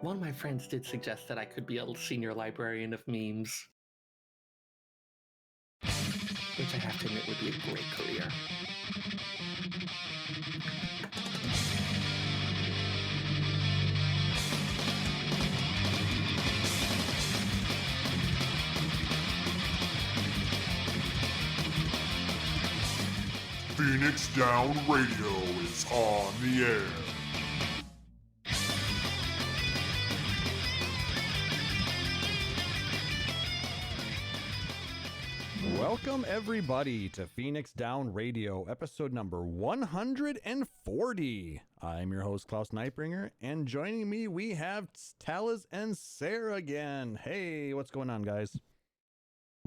One of my friends did suggest that I could be a senior librarian of memes, which I have to admit would be a great career. Phoenix Down Radio is on the air. Welcome everybody to Phoenix Down Radio, episode number 140. I'm your host, Klauss Nightbringer, and joining me we have Taliz and Seyrr again. Hey, what's going on, guys?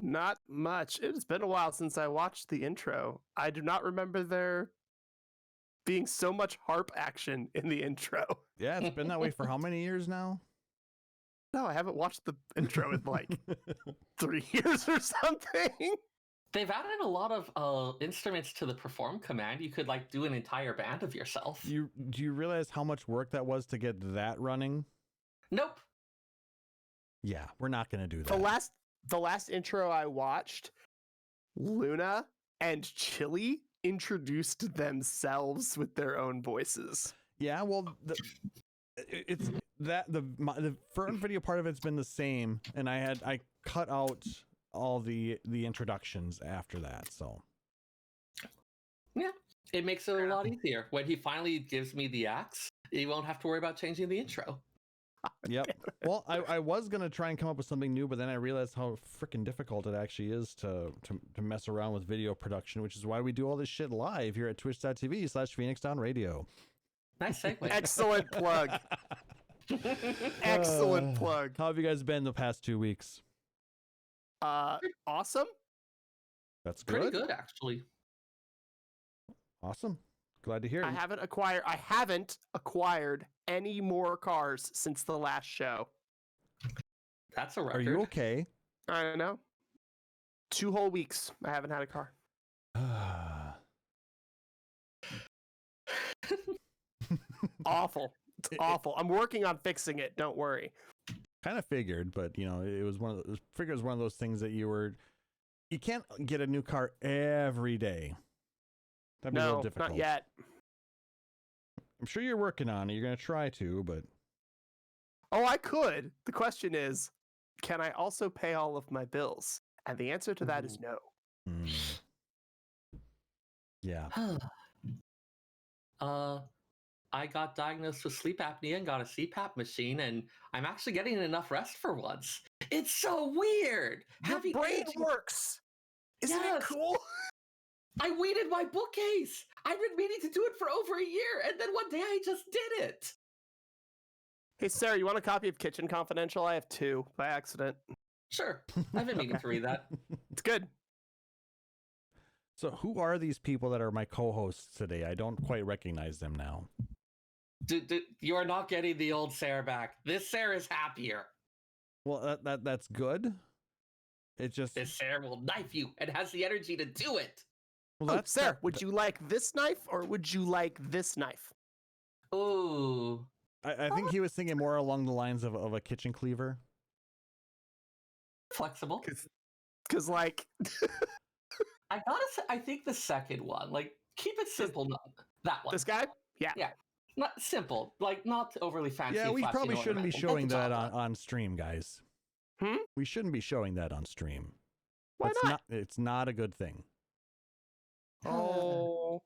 Not much. It's been a while since I watched the intro. I do not remember there being so much harp action in the intro. Yeah, it's been that way for how many years now? No, I haven't watched the intro in like 3 years or something. They've added a lot of instruments to the perform command. You could like do an entire band of yourself. Do you realize how much work that was to get that running? Nope. Yeah, we're not going to do that. The last intro I watched, Luna and Chili introduced themselves with their own voices. Yeah, well, the front video part of it's been the same, and I cut out all the introductions after that, so yeah, it makes it a lot easier. When he finally gives me the axe, you won't have to worry about changing the intro. Yep. Well, I was gonna try and come up with something new, but then I realized how freaking difficult it actually is to mess around with video production, which is why we do all this shit live here at twitch.tv/PhoenixDownRadio. Nice segue. Excellent plug. Excellent plug. How have you guys been the past 2 weeks? Awesome. That's good. Pretty good, actually. Awesome. Glad to hear it. I haven't acquired any more cars since the last show. That's a record. Are you okay? I don't know. 2 whole weeks I haven't had a car. Awful. It's awful. I'm working on fixing it. Don't worry. Kind of figured, but it was one of those things that you can't get a new car every day. That'd be a little difficult. Not yet. I'm sure you're working on it. You're going to try to, but... Oh, I could. The question is, can I also pay all of my bills? And the answer to that is no. Yeah. I got diagnosed with sleep apnea and got a CPAP machine, and I'm actually getting enough rest for once. It's so weird. Your brain works. Isn't it cool? I weeded my bookcase. I've been meaning to do it for over a year, and then one day I just did it. Hey, Seyrr, you want a copy of Kitchen Confidential? I have 2 by accident. Sure. I've been meaning to read that. It's good. So who are these people that are my co-hosts today? I don't quite recognize them now. You are not getting the old Seyrr back. This Seyrr is happier. Well, that's good. It just... This Seyrr will knife you and has the energy to do it. Well, Seyrr, would you like this knife or would you like this knife? Ooh. I think he was thinking more along the lines of a kitchen cleaver. Flexible. Because like... I gotta say, I think the second one, like, keep it simple. That one. This guy? Yeah. Yeah. Not simple, like, not overly fancy. Yeah, we probably shouldn't be showing that on on stream, guys. We shouldn't be showing that on stream. Why not? It's not a good thing. Oh,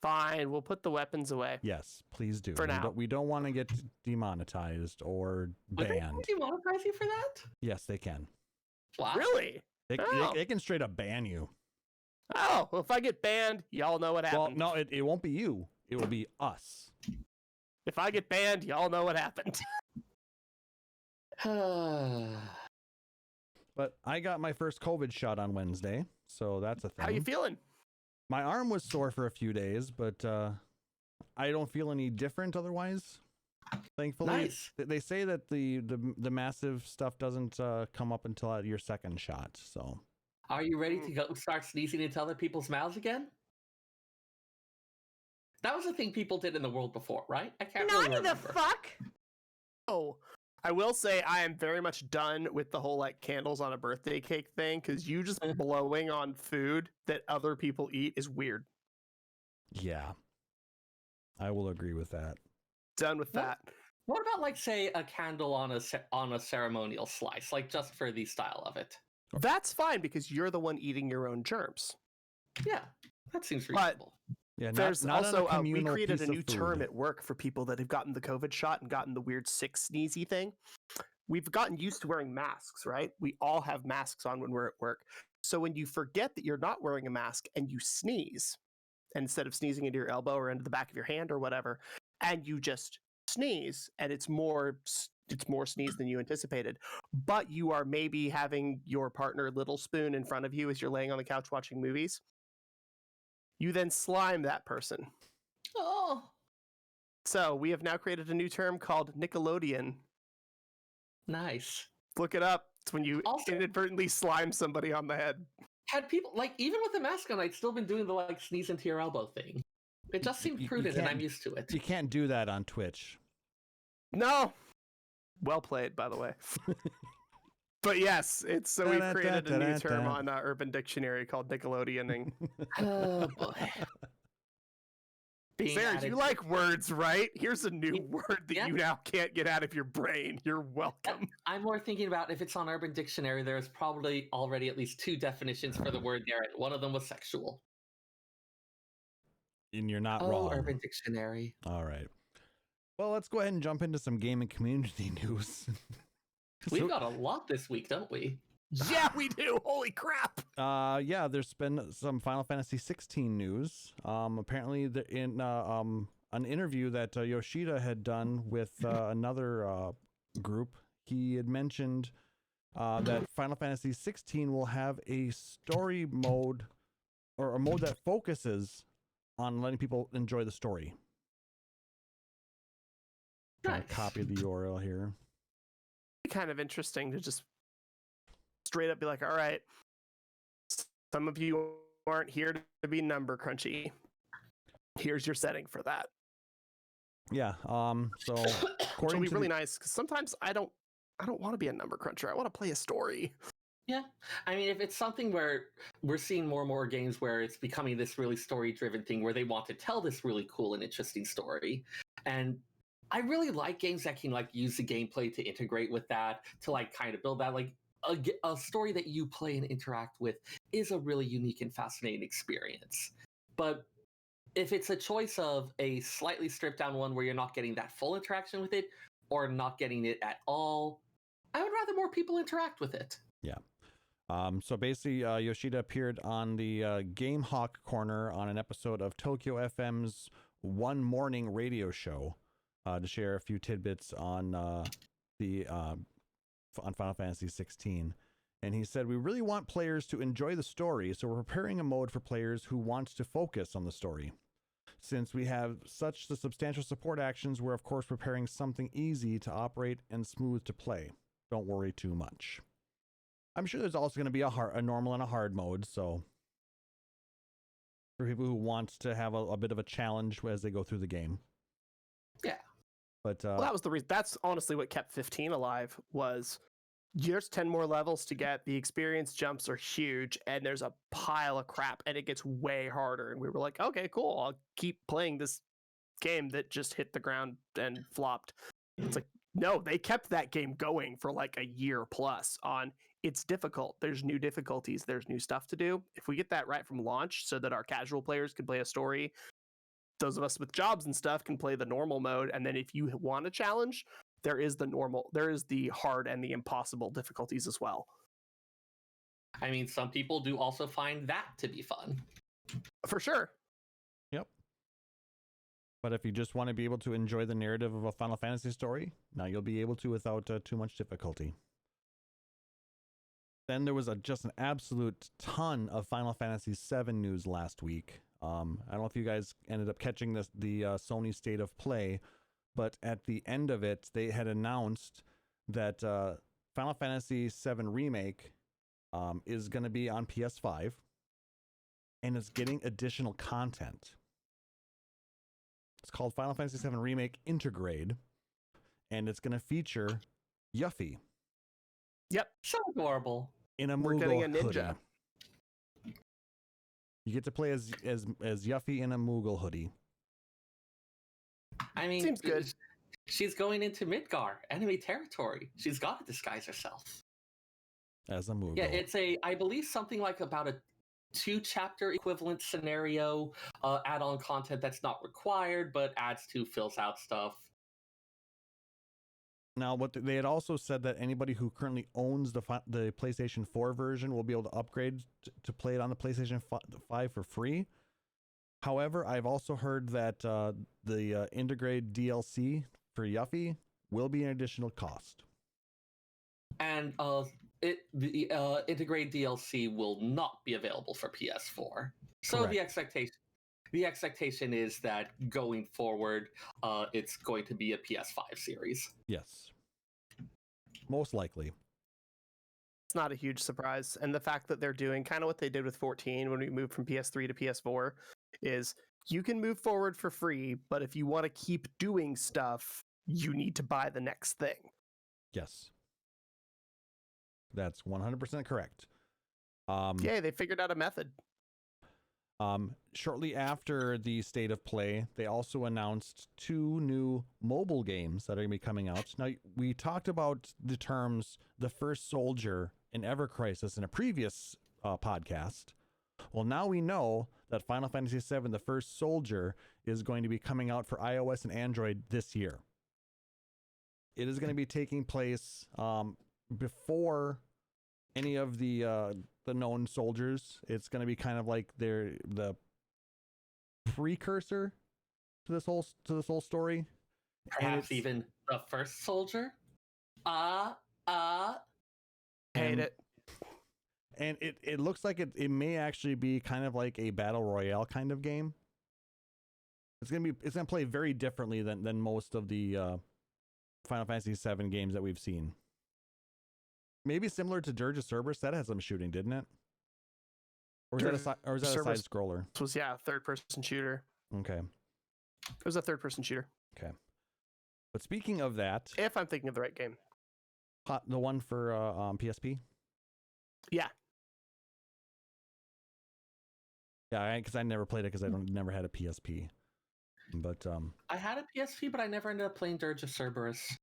fine. We'll put the weapons away. Yes, please do. For now. We don't want to get demonetized or Would banned. they demonetize you for that? Yes, they can. Wow. Really? They can straight up ban you. Oh, well, if I get banned, y'all know what happened. Well, no, it won't be you. It will be us. If I get banned, y'all know what happened. But I got my first COVID shot on Wednesday, so that's a thing. How you feeling? My arm was sore for a few days, but I don't feel any different otherwise. Thankfully, nice. They say that the massive stuff doesn't come up until your second shot. So, are you ready to go start sneezing into other people's mouths again? That was a thing people did in the world before, right? I can't really remember. The fuck? Oh, I will say I am very much done with the whole like candles on a birthday cake thing, because you just blowing on food that other people eat is weird. Yeah, I will agree with that. Done with that. What about like say a candle on a ceremonial slice, like just for the style of it? That's fine because you're the one eating your own germs. Yeah, that seems But reasonable. Yeah, there's not on a also we communal created a piece of new food. term at work for people that have gotten the COVID shot and gotten the weird sick sneezy thing. We've gotten used to wearing masks, right? We all have masks on when we're at work. So when you forget that you're not wearing a mask and you sneeze, instead of sneezing into your elbow or into the back of your hand or whatever, and you just sneeze, and it's more sneeze than you anticipated, but you are maybe having your partner little spoon in front of you as you're laying on the couch watching movies, you then slime that person. Oh, So we have now created a new term called Nickelodeon. nice. Look it up. It's when you Also- inadvertently slime somebody on the head. Had people like even with the mask on, I'd still been doing the like sneeze into your elbow thing. It just seemed You prudent, and I'm can't- used to it. You can't do that on Twitch. No. Well played, by the way. But yes, it's so we've created a new term on Urban Dictionary called Nickelodeoning. Oh boy. Being Seyrr, added you to- like words, right? Here's a new word that Yeah. you now can't get out of your brain. You're welcome. I'm more thinking about if it's on Urban Dictionary, there's probably already at least 2 definitions for the word there, and one of them was sexual. And you're not Oh, wrong. Urban Dictionary. All right. Well, let's go ahead and jump into some gaming community news. We've got a lot this week, don't we? Yeah, we do. Holy crap. Yeah, there's been some Final Fantasy 16 news. Apparently, in an interview that Yoshida had done with another group, he had mentioned that Final Fantasy 16 will have a story mode, or a mode that focuses on letting people enjoy the story. Trying to Nice. copy the URL here. Kind of interesting to just straight up be like, all right, some of you aren't here to be number crunchy. Here's your setting for that. Yeah. So Which will according be to really nice, because sometimes I don't want to be a number cruncher. I want to play a story. Yeah. I mean, if it's something where we're seeing more and more games where it's becoming this really story-driven thing where they want to tell this really cool and interesting story, and I really like games that can like use the gameplay to integrate with that, to like kind of build that. Like a story that you play and interact with is a really unique and fascinating experience. But if it's a choice of a slightly stripped down one where you're not getting that full interaction with it or not getting it at all, I would rather more people interact with it. Yeah. So basically, Yoshida appeared on the Game Hawk Corner on an episode of Tokyo FM's One Morning radio show to share a few tidbits on on Final Fantasy 16. And he said, "We really want players to enjoy the story, so we're preparing a mode for players who want to focus on the story. Since we have such the substantial support actions, we're of course preparing something easy to operate and smooth to play. Don't worry too much." I'm sure there's also going to be a normal and a hard mode, so for people who want to have a bit of a challenge as they go through the game. Yeah. But Well, that was the reason. That's honestly what kept 15 alive. Was there's 10 more levels to get. The experience jumps are huge, and there's a pile of crap, and it gets way harder. And we were like, okay, cool. I'll keep playing this game that just hit the ground and flopped. It's like, no, they kept that game going for like a year plus on. It's difficult. There's new difficulties. There's new stuff to do. If we get that right from launch so that our casual players can play a story, those of us with jobs and stuff can play the normal mode. And then if you want a challenge, there is the hard and the impossible difficulties as well. I mean, some people do also find that to be fun. For sure. Yep. But if you just want to be able to enjoy the narrative of a Final Fantasy story, now you'll be able to without too much difficulty. Then there was just an absolute ton of Final Fantasy VII news last week. I don't know if you guys ended up catching the Sony State of Play, but at the end of it, they had announced that Final Fantasy VII Remake is going to be on PS5, and it's getting additional content. It's called Final Fantasy VII Remake Intergrade, and it's going to feature Yuffie Yep. So adorable. in a We're Moogle getting a ninja. hoodie. You get to play as Yuffie in a Moogle hoodie. I mean, Seems good. She's going into Midgar, enemy territory. She's got to disguise herself. As a Moogle. Yeah, it's I believe something like about a 2-chapter equivalent scenario, add-on content that's not required, but adds to, fills out stuff. Now, what they had also said that anybody who currently owns the PlayStation 4 version will be able to upgrade to play it on the PlayStation 5 for free. However, I've also heard that the integrated DLC for Yuffie will be an additional cost. And the integrated DLC will not be available for PS4. So Correct. the expectation is that going forward, it's going to be a PS5 series. Yes. Most likely. It's not a huge surprise. And the fact that they're doing kind of what they did with 14 when we moved from PS3 to PS4 is you can move forward for free, but if you want to keep doing stuff, you need to buy the next thing. Yes. That's 100% correct. Yay, they figured out a method. Shortly after the State of Play, they also announced 2 new mobile games that are going to be coming out. Now, we talked about the terms The First Soldier and Ever Crisis in a previous podcast. Well, now we know that Final Fantasy VII The First Soldier is going to be coming out for iOS and Android this year. It is going to be taking place before any of the known soldiers. It's going to be kind of like the precursor to this whole story. Perhaps even the first soldier. Hate it. And it looks like it may actually be kind of like a battle royale kind of game. It's gonna play very differently than most of the Final Fantasy VII games that we've seen. Maybe similar to Dirge of Cerberus. That had some shooting, didn't it? Or is that a side scroller? This was, yeah, a third-person shooter. Okay. It was a third-person shooter. Okay. But speaking of that, If I'm thinking of the right game. the one for PSP? Yeah. Yeah, because I never played it because I never had a PSP. But I had a PSP, but I never ended up playing Dirge of Cerberus.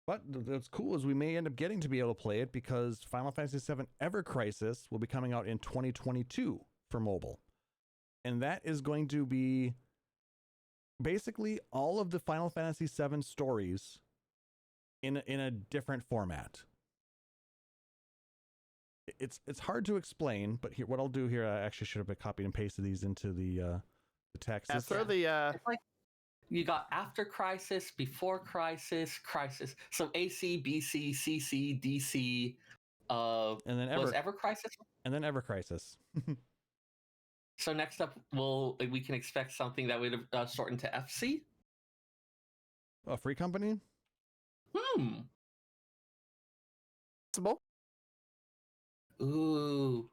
But what's cool is we may end up getting to be able to play it because Final Fantasy VII Ever Crisis will be coming out in 2022 for mobile. And that is going to be basically all of the Final Fantasy VII stories in a different format. It's hard to explain, but here, what I'll do here, I actually should have copied and pasted these into the text. Yeah, throw the It's like you got after Crisis, before Crisis, Crisis. So AC, BC, CC, DC, and then was Ever Crisis? And then Ever Crisis. So next up, we can expect something that would shorten to FC? A Free Company? possible. Ooh.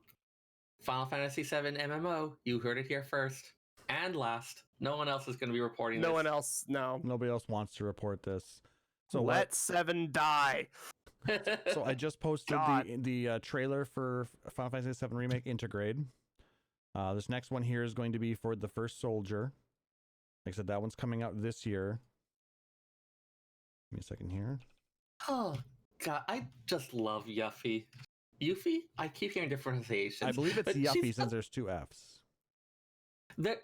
Final Fantasy VII MMO. You heard it here first. And last. No one else is going to be reporting this. No one else. No. Nobody else wants to report this. So let Seven die. So I just posted the trailer for Final Fantasy VII Remake Intergrade. This next one here is going to be for The First Soldier. Like I said, that one's coming out this year. Give me a second here. Oh, God. I just love Yuffie. Yuffie? I keep hearing different pronunciations. I believe it's but Yuffie since there's two Fs.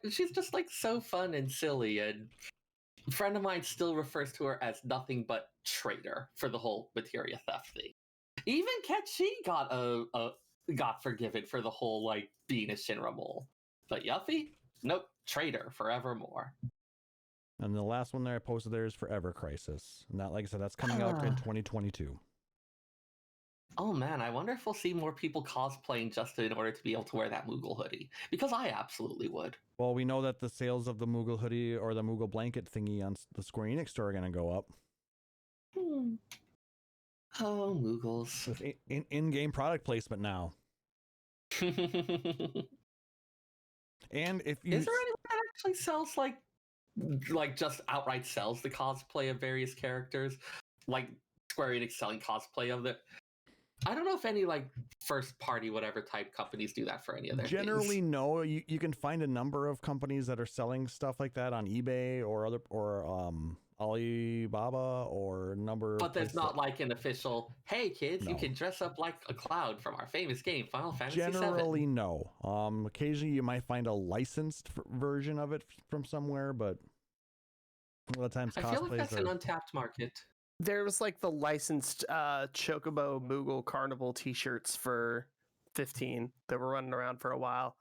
She's just like so fun and silly, and a friend of mine still refers to her as nothing but traitor for the whole materia theft thing. Even Ketchi got forgiven for the whole like being a Shinra mole. But Yuffie? Nope, traitor forevermore. And the last one there I posted there is Forever Crisis. And that, like I said, that's coming out in 2022. Oh man, I wonder if we'll see more people cosplaying just in order to be able to wear that Moogle hoodie. Because I absolutely would. Well, we know that the sales of the Moogle hoodie or the Moogle blanket thingy on the Square Enix store are going to go up. Oh, Moogles. With in-game product placement now. And if you... Is there anyone that actually sells like just outright sells the cosplay of various characters? Like Square Enix selling cosplay of it. I don't know if any like first party whatever type companies do that for any of their Generally, things. no. You can find a number of companies that are selling stuff like that on eBay or Alibaba or a number. But there's not like an official, hey kids, you No. can dress up like a Cloud from our famous game, Final Fantasy VII. Generally, no. Occasionally you might find a licensed version of it from somewhere, but a lot of times I feel like that's cosplays an are. untapped market. There was like the licensed Chocobo Moogle Carnival t-shirts for 15 that were running around for a while.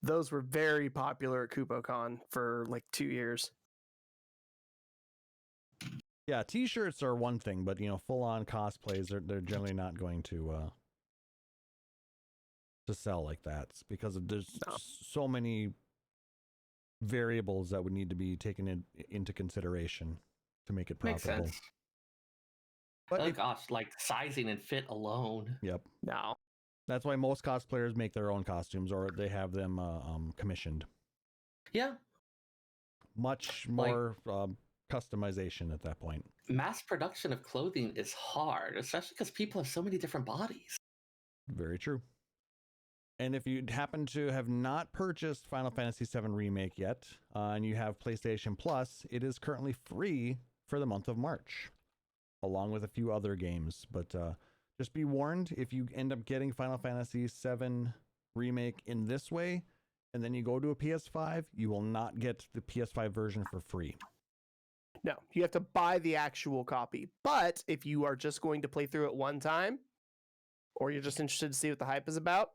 Those were very popular at KupoCon for like 2 years. Yeah, t-shirts are one thing, but full-on cosplays they're generally not going to sell like that because there's so many variables that would need to be taken into consideration to make it Makes profitable. sense. But Oh gosh, like sizing and fit alone. Yep. No. That's why most cosplayers make their own costumes or they have them commissioned. Yeah. Much more customization at that point. Mass production of clothing is hard, especially because people have so many different bodies. Very true. And if you happen to have not purchased Final Fantasy VII Remake yet, and you have PlayStation Plus, it is currently free for the month of March, along with a few other games. But just be warned, if you end up getting Final Fantasy VII Remake in this way, and then you go to a PS5, you will not get the PS5 version for free. No, you have to buy the actual copy. But if you are just going to play through it one time, or you're just interested to see what the hype is about,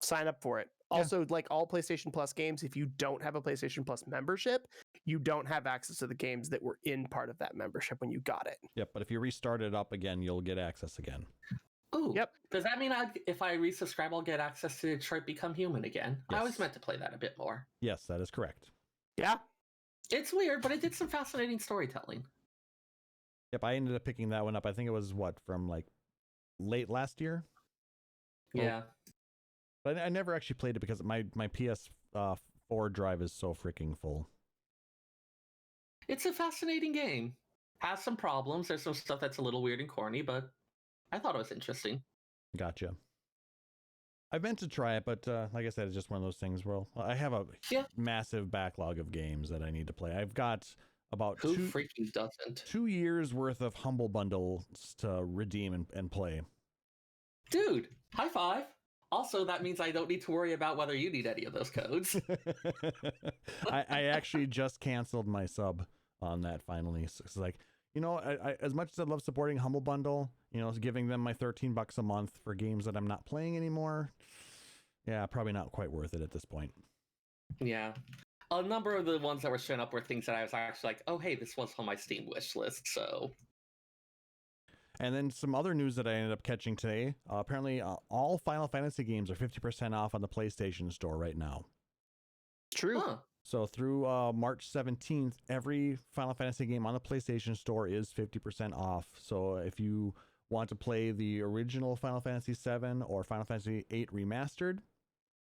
sign up for it. Yeah. Also, like all PlayStation Plus games, if you don't have a PlayStation Plus membership, you don't have access to the games that were in part of that membership when you got it. Yep, but if you restart it up again, you'll get access again. Ooh. Yep. Does that mean if I resubscribe, I'll get access to Detroit Become Human again? Yes. I always meant to play that a bit more. Yes, that is correct. Yeah. It's weird, but it did some fascinating storytelling. Yep, I ended up picking that one up. I think it was from like late last year. Yeah. But I never actually played it because my PS4 drive is so freaking full. It's a fascinating game. Has some problems. There's some stuff that's a little weird and corny, but I thought it was interesting. Gotcha. I meant to try it, but like I said, it's just one of those things where I have a massive backlog of games that I need to play. I've got about Who freaking doesn't? 2 years worth of Humble Bundles to redeem and play. Dude, high five. Also, that means I don't need to worry about whether you need any of those codes. I actually just canceled my sub on that finally. So it's like, I as much as I love supporting Humble Bundle, giving them my $13 a month for games that I'm not playing anymore. Yeah, probably not quite worth it at this point. Yeah. A number of the ones that were showing up were things that I was actually like, oh, hey, this was on my Steam wish list, so... And then some other news that I ended up catching today. Apparently, all Final Fantasy games are 50% off on the PlayStation Store right now. True. Huh. So through March 17th, every Final Fantasy game on the PlayStation Store is 50% off. So if you want to play the original Final Fantasy VII or Final Fantasy VIII Remastered,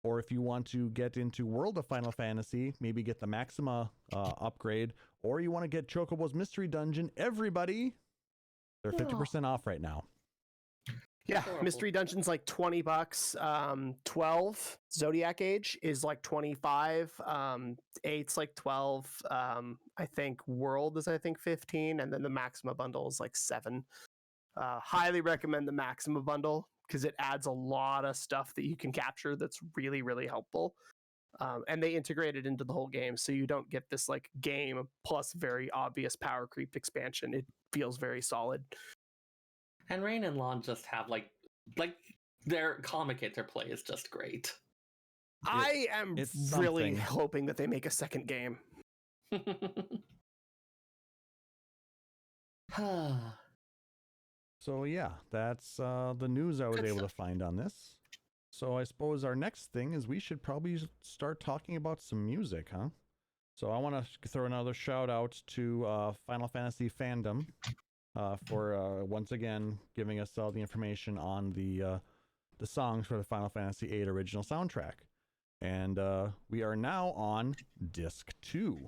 or if you want to get into World of Final Fantasy, maybe get the Maxima upgrade, or you want to get Chocobo's Mystery Dungeon, everybody... They're 50% off right now. Yeah, Horrible. Mystery Dungeon's like $20. 12 Zodiac Age is like 25. 8's like 12. I think World is 15, and then the Maxima bundle is like 7. Highly recommend the Maxima bundle because it adds a lot of stuff that you can capture that's really, really helpful. And they integrate it into the whole game, so you don't get this like game plus very obvious power creep expansion. It feels very solid. And Rain and Lon just have like their comic interplay is just great. I am it's really something. hoping that they make a second game. So yeah, that's the news I was Good able stuff. to find on this. So I suppose our next thing is we should probably start talking about some music, huh? So I want to throw another shout out to Final Fantasy Fandom for once again giving us all the information on the songs for the Final Fantasy VIII original soundtrack. And we are now on disc 2.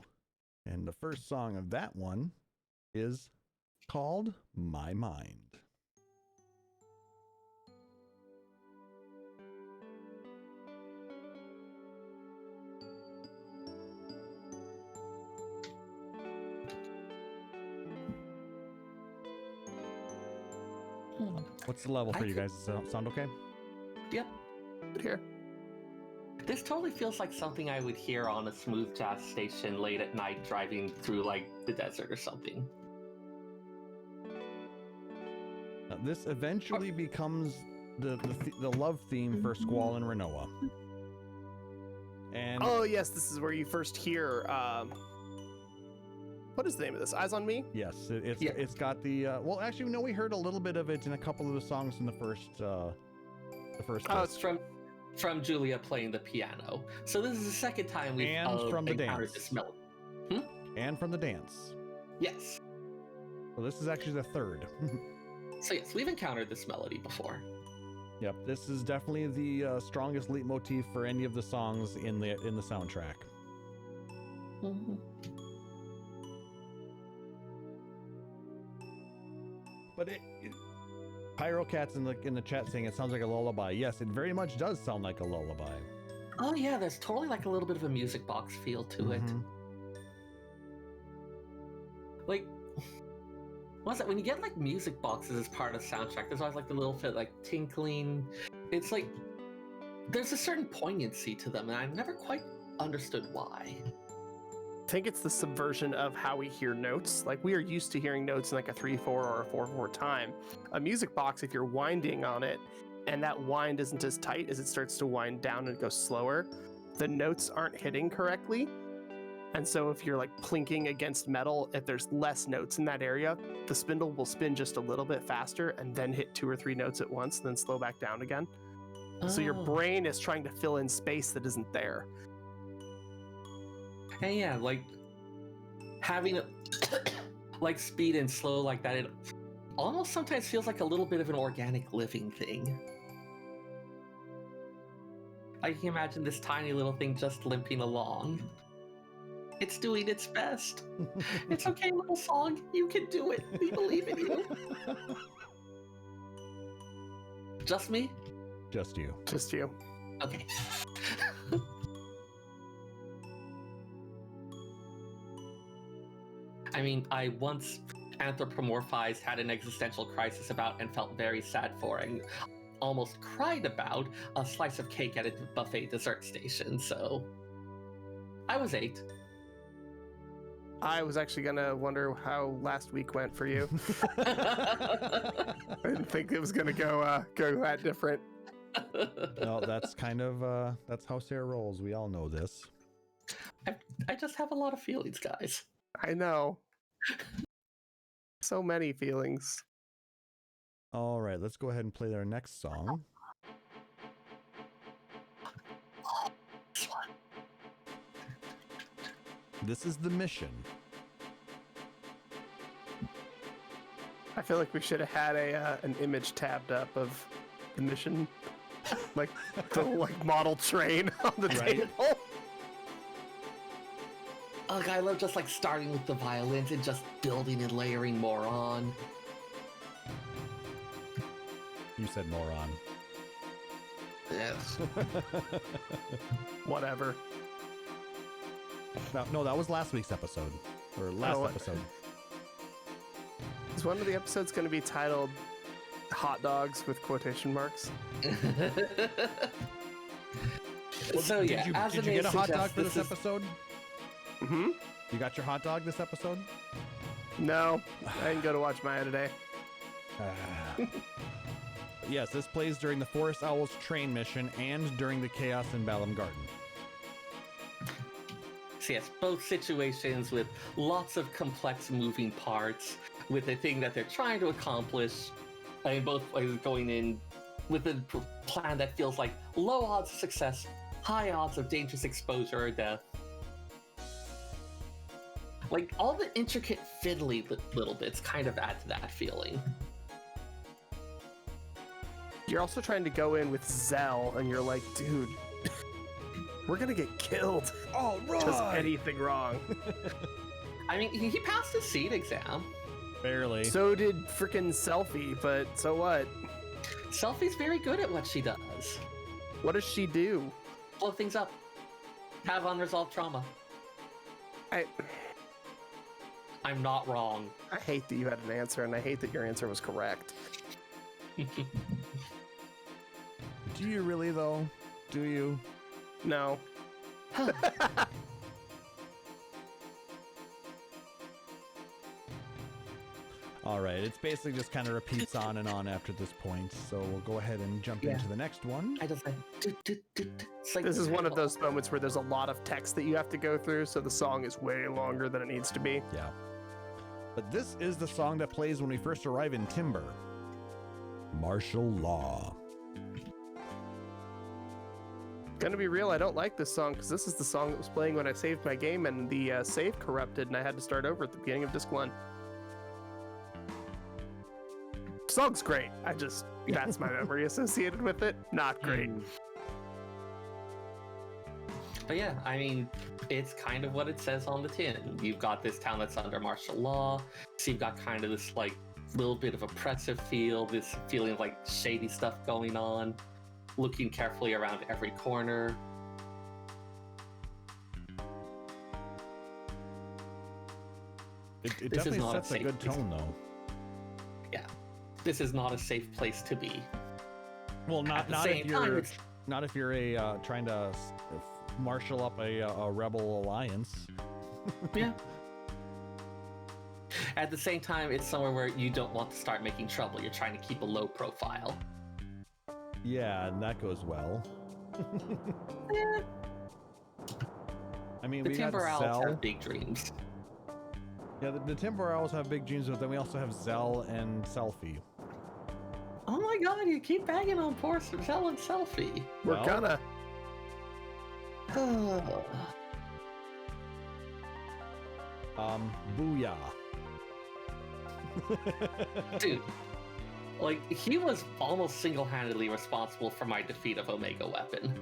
And the first song of that one is called My Mind. What's the level for you guys? Does that sound okay? Yep. Good here. This totally feels like something I would hear on a smooth jazz station late at night driving through like the desert or something. This eventually becomes the love theme for Squall and Renoa. And Oh yes, this is where you first hear. What is the name of this? Eyes on Me? yes, it's got the well, actually, no, we heard a little bit of it in a couple of the songs in the first. Oh, disc. it's from Julia playing the piano. So this is the second time we've And from the encountered dance. this melody. And from the dance. Yes. So this is actually the third. So yes, we've encountered this melody before. Yep, this is definitely the strongest leitmotif for any of the songs in the soundtrack. Mm-hmm. But Pyrocat's in the chat saying it sounds like a lullaby. Yes, it very much does sound like a lullaby. Oh yeah, there's totally like a little bit of a music box feel to it. Mhm. Like, what's that? When you get like music boxes as part of the soundtrack, there's always like the little bit like tinkling. It's like there's a certain poignancy to them, and I've never quite understood why. I think it's the subversion of how we hear notes. Like we are used to hearing notes in like a 3/4 or a 4/4 time. A music box, if you're winding on it, and that wind isn't as tight as it starts to wind down and go slower, the notes aren't hitting correctly. And so if you're like plinking against metal, if there's less notes in that area, the spindle will spin just a little bit faster and then hit 2 or 3 notes at once, then slow back down again. So your Oh. brain is trying to fill in space that isn't there. And yeah, like having it like speed and slow like that, it almost sometimes feels like a little bit of an organic living thing. I can imagine this tiny little thing just limping along. It's doing its best. It's okay, little song. You can do it. We believe in you. Just me? Just you. Just you. Okay. I mean, I once anthropomorphized, had an existential crisis about, and felt very sad for, and almost cried about a slice of cake at a buffet dessert station, so I was 8. I was actually gonna wonder how last week went for you. I didn't think it was gonna go that different. No, that's kind of that's how Seyrr rolls. We all know this. I just have a lot of feelings, guys. I know. So many feelings. All right, let's go ahead and play our next song. This one. This is The Mission. I feel like we should have had an image tabbed up of the mission, like the like model train on the Right. table. Ugh, I love just like starting with the violins and just building and layering more on. You said moron. Yes. Whatever. No, that was last week's episode. Or last Oh, episode. Is one of the episodes going to be titled "Hot Dogs" with quotation marks? So yeah, as did the you name get a hot dog suggests, for this is- episode? Hmm. You got your hot dog this episode? No, I didn't go to watch Maya today. Yes, this plays during the Forest Owl's train mission and during the Chaos in Balam Garden. So yes, both situations with lots of complex moving parts, with a thing that they're trying to accomplish, and both ways going in with a plan that feels like low odds of success, high odds of dangerous exposure or death. Like, all the intricate fiddly little bits kind of add to that feeling. You're also trying to go in with Zell, and you're like, dude, we're gonna get killed. All Does anything wrong? I mean, he passed his seed exam. Barely. So did freaking Selfie, but so what? Selfie's very good at what she does. What does she do? Blow things up. Have unresolved trauma. I'm not wrong. I hate that you had an answer, and I hate that your answer was correct. Do you really, though? Do you? No. All right, it's basically just kind of repeats on and on after this point, so we'll go ahead and jump into the next one. I just like, it's like This is one of those moments where there's a lot of text that you have to go through, so the song is way longer than it needs to be. Yeah. But this is the song that plays when we first arrive in Timber. Martial Law. Gonna be real, I don't like this song because this is the song that was playing when I saved my game and the save corrupted and I had to start over at the beginning of disc 1. Song's great. That's my memory associated with it. Not great. But yeah, I mean, it's kind of what it says on the tin. You've got this town that's under martial law, so you've got kind of this like little bit of oppressive feel, this feeling of like shady stuff going on, looking carefully around every corner. It This is definitely not a sets a safe good place. tone, though. This is not a safe place to be. Well, not same if you're time, it's- not if you're a trying to marshal up a rebel alliance. Yeah. At the same time, it's somewhere where you don't want to start making trouble. You're trying to keep a low profile. Yeah, and that goes well. Eh, I mean, the we had Timber Owls Zell. have big dreams. Yeah, the Timber Owls have big dreams, but then we also have Zell and Selfie. Oh my god, you keep bagging on poor Zell and Selfie. We're Well. gonna. Booyah. Dude, like, he was almost single-handedly responsible for my defeat of Omega Weapon.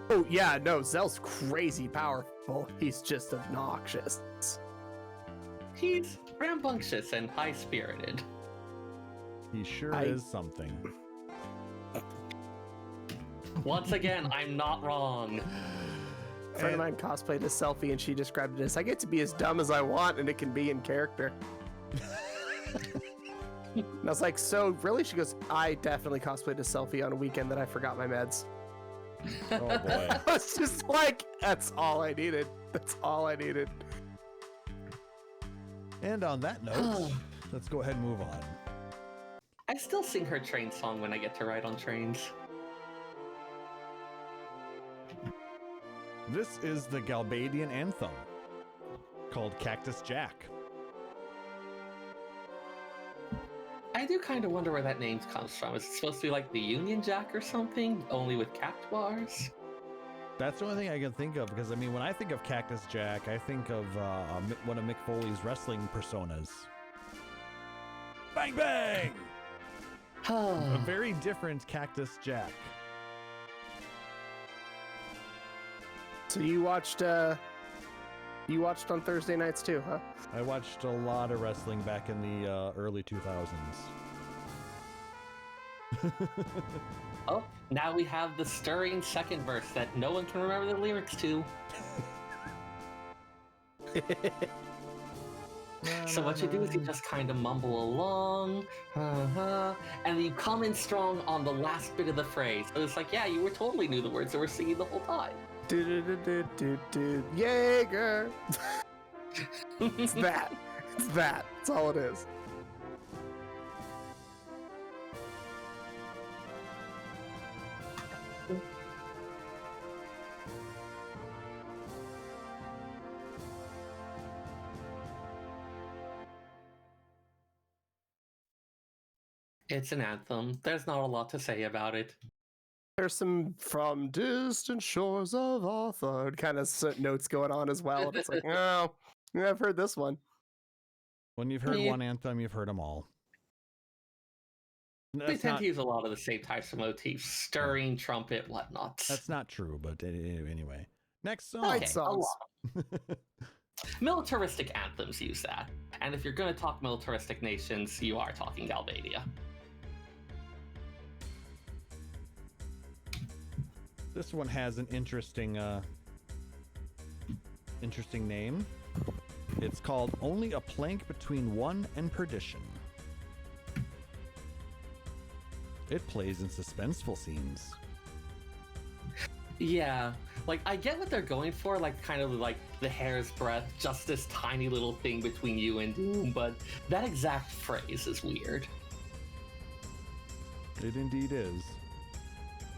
Oh yeah, no, Zell's crazy powerful. He's just obnoxious. He's rambunctious and high-spirited. He sure is something. Once again, I'm not wrong. A friend of mine cosplayed as Selfie and she described it as, I get to be as dumb as I want and it can be in character. And I was like, so really? She goes, I definitely cosplayed as Selfie on a weekend that I forgot my meds. Oh boy. I was just like, that's all I needed. That's all I needed. And on that note, let's go ahead and move on. I still sing her train song when I get to ride on trains. This is the Galbadian anthem called Cactus Jack. I do kind of wonder where that name comes from. Is it supposed to be like the Union Jack or something, only with cact bars? That's the only thing I can think of, because I mean, when I think of Cactus Jack, I think of one of Mick Foley's wrestling personas. Bang bang! A very different Cactus Jack. So you watched on Thursday nights too, huh? I watched a lot of wrestling back in the early 2000s. Oh, now we have the stirring second verse that no one can remember the lyrics to. So what you do is you just kind of mumble along, and you come in strong on the last bit of the phrase. So it's like, yeah, you were totally knew the words that were singing the whole time. Jaeger. It's that. It's that. That's all it is. It's an anthem. There's not a lot to say about it. There's some from distant shores of Arthur kind of notes going on as well. And it's like, oh, yeah, I've heard this one. When you've heard Yeah. one anthem, you've heard them all. They That's tend not, to use a lot of the same types of motifs, stirring, trumpet, whatnot. that's not true, but anyway. Next song. Fight Okay, a songs. lot. Militaristic anthems use that. And if you're going to talk militaristic nations, you are talking Albania. This one has an interesting name. It's called Only a Plank Between One and Perdition. It plays in suspenseful scenes. Yeah, like I get what they're going for, like kind of like the hair's breadth, just this tiny little thing between you and Doom, but that exact phrase is weird. It indeed is.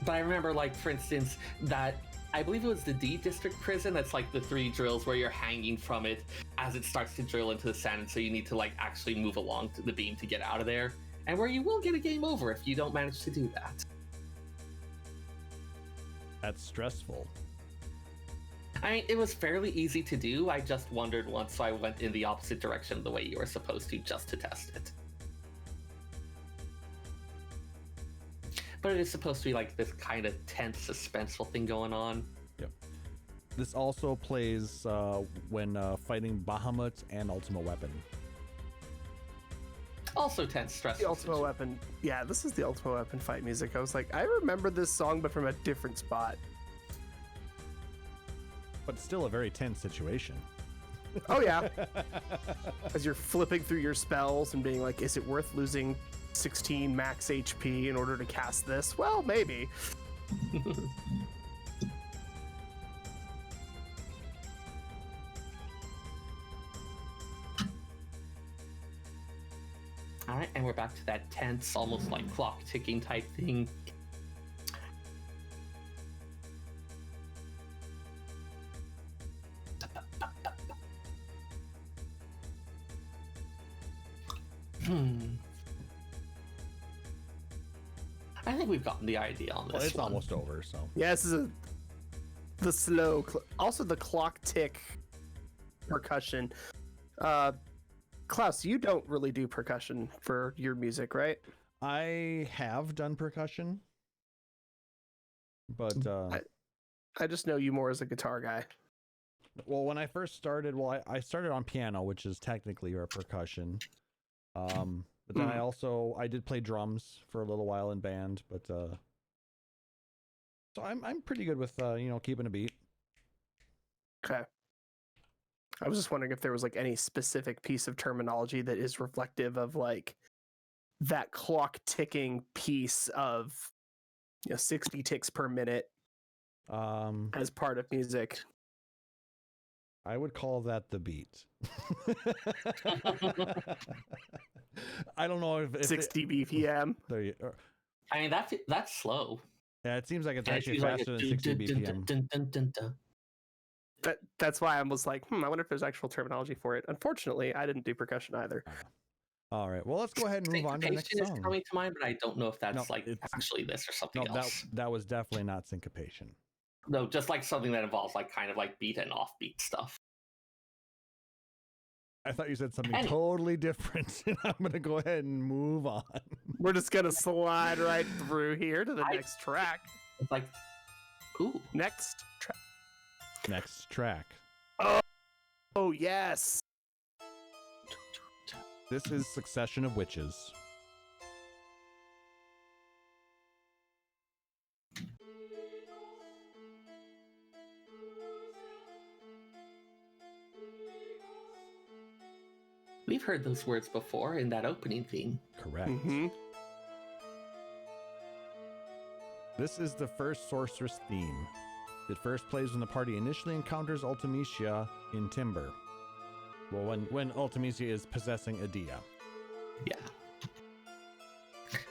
But I remember, like, for instance, that I believe it was the D District prison that's like the 3 drills where you're hanging from it as it starts to drill into the sand, and so you need to like actually move along to the beam to get out of there, and where you will get a game over if you don't manage to do that. That's stressful. I mean, it was fairly easy to do. I just wondered once, so I went in the opposite direction of the way you were supposed to just to test it. But it is supposed to be like this kind of tense, suspenseful thing going on. Yep. This also plays when fighting Bahamut and Ultima Weapon. Also tense, stressful. The Ultima Weapon. Yeah, this is the Ultima Weapon fight music. I was like, I remember this song, but from a different spot. But still a very tense situation. Oh, yeah. As you're flipping through your spells and being like, is it worth losing 16 max HP in order to cast this? Well, maybe. All right, and we're back to that tense, almost like clock ticking type thing. I think we've gotten the idea on this. Well, it's one. almost over, so. Yeah, this is the slow, also the clock tick percussion. Klauss, you don't really do percussion for your music, right? I have done percussion, but I just know you more as a guitar guy. well, when I first started, I started on piano, which is technically a percussion. But then I did play drums for a little while in band, but so I'm pretty good with keeping a beat. Okay. I was just wondering if there was like any specific piece of terminology that is reflective of like that clock ticking piece of 60 ticks per minute as part of music. I would call that the beat. I don't know if 60 BPM. There you, I mean, that's slow. yeah, it seems like it's And actually like faster than 60 BPM. That's why I was like, I wonder if there's actual terminology for it. Unfortunately, I didn't do percussion either. All right, well, let's go ahead and move on to the next Syncopation is song. coming to mind, but I don't know if that's No, like it's- actually this or something No, else. that was definitely not syncopation. No, just like something that involves like kind of like beat and offbeat stuff. I thought you said something Anyway. totally different, and I'm gonna go ahead and move on. We're just gonna slide right through here to the next track. It's like, ooh. Next track. Next track. Oh yes. This is Succession of Witches. We've heard those words before in that opening theme. Correct. Mm-hmm. This is the first sorceress theme. It first plays when the party initially encounters Ultimecia in Timber. Well, when Ultimecia is possessing Adia. Yeah.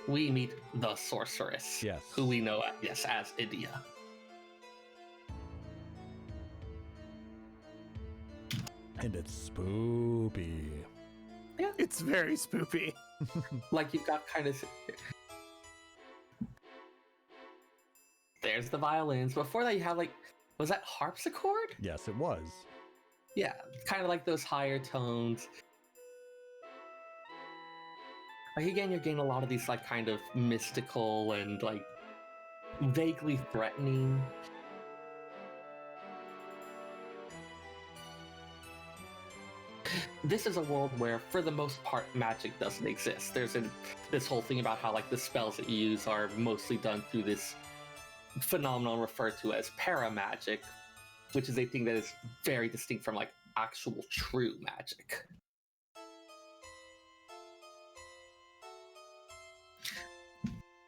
We meet the sorceress. Yes. Who we know as Idia. And it's spoopy. Yeah. It's very spoopy. Like you've got kind of. There's the violins. Before that, you have like, was that harpsichord? Yes, it was. Yeah, kind of like those higher tones. Like again, you're getting a lot of these like kind of mystical and like vaguely threatening. this is a world where, for the most part, magic doesn't exist. There's this whole thing about how, like, the spells that you use are mostly done through this phenomenon referred to as paramagic, which is a thing that is very distinct from, like, actual true magic.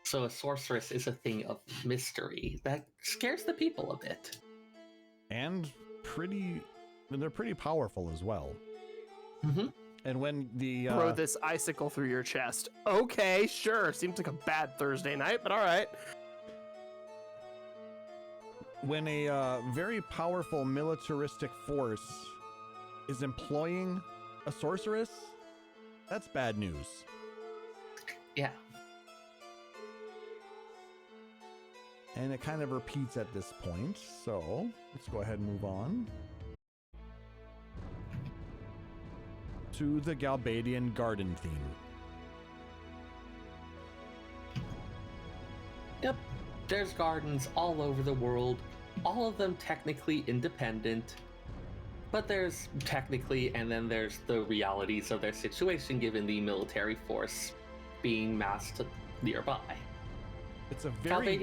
So a sorceress is a thing of mystery that scares the people a bit. And they're pretty powerful as well. Mm-hmm. And when the throw this icicle through your chest. Okay, sure. Seems like a bad Thursday night, but all right. When a very powerful militaristic force is employing a sorceress, that's bad news. Yeah. And it kind of repeats at this point, so let's go ahead and move on to the Galbadian garden theme. Yep. There's gardens all over the world, all of them technically independent, but there's technically, and then there's the realities of their situation given the military force being massed nearby. It's a very...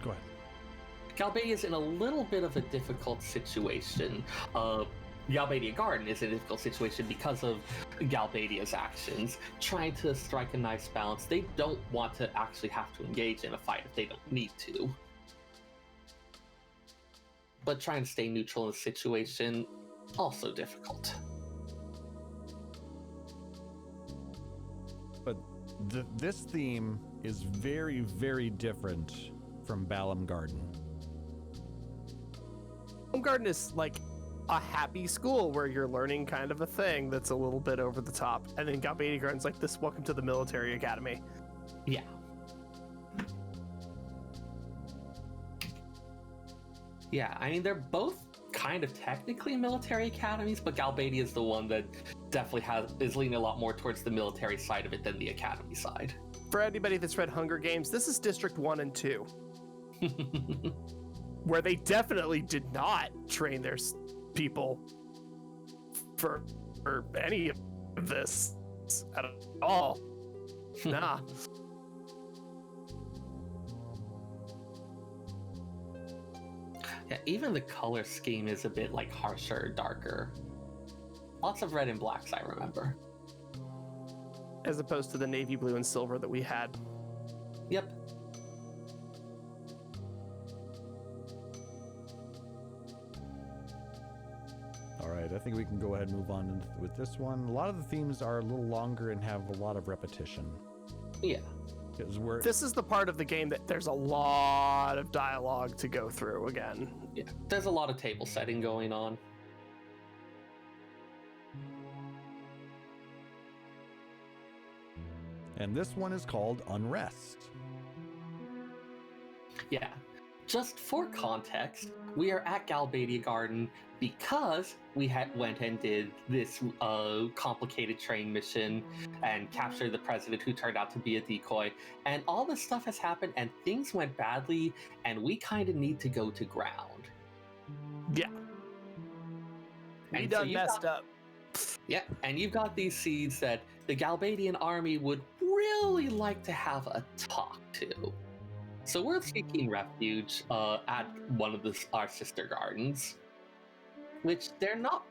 Go ahead. Galbadia's in a little bit of a difficult situation. Galbadia Garden is in a difficult situation because of Galbadia's actions, trying to strike a nice balance. They don't want to actually have to engage in a fight if they don't need to. But trying to stay neutral in the situation, also difficult. But this theme is very, very different from Balam Garden. Balam Garden is like a happy school where you're learning kind of a thing that's a little bit over the top. And then Galbadia Garden's like this, welcome to the military academy. Yeah. Yeah, I mean, they're both kind of technically military academies, but Galbadia is the one that definitely is leaning a lot more towards the military side of it than the academy side. For anybody that's read Hunger Games, this is District 1 and 2. Where they definitely did not train their people for any of this at all. Nah. Yeah, even the color scheme is a bit like harsher, darker. Lots of red and blacks, I remember. As opposed to the navy blue and silver that we had. Yep. All right, I think we can go ahead and move on with this one. A lot of the themes are a little longer and have a lot of repetition. Yeah. This is the part of the game that there's a lot of dialogue to go through again. Yeah, there's a lot of table setting going on. And this one is called Unrest. Yeah. Just for context, we are at Galbadia Garden because we went and did this complicated train mission and captured the president who turned out to be a decoy. And all this stuff has happened and things went badly and we kind of need to go to ground. Yeah. We And done messed up. Yeah, and you've got these seeds that the Galbadian army would really like to have a talk to. So we're seeking refuge at one of our sister gardens, which they're not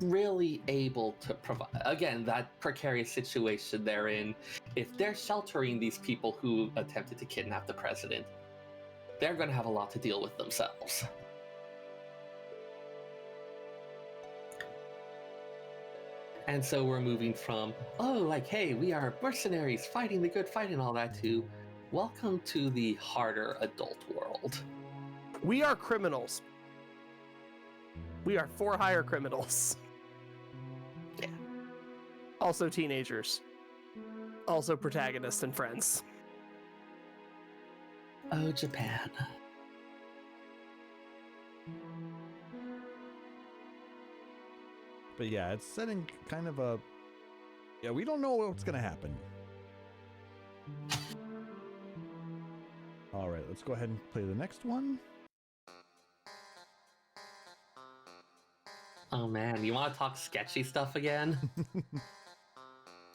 really able to provide. Again, that precarious situation they're in. If they're sheltering these people who attempted to kidnap the president, they're going to have a lot to deal with themselves. And so we're moving from, oh, like, hey, we are mercenaries fighting the good fight and all that, to welcome to the harder adult world. We are criminals. We are for hire criminals. Yeah. Also teenagers. Also protagonists and friends. Oh, Japan. But yeah, it's setting kind of a... Yeah, we don't know what's going to happen. All right, let's go ahead and play the next one. Oh man, you want to talk sketchy stuff again?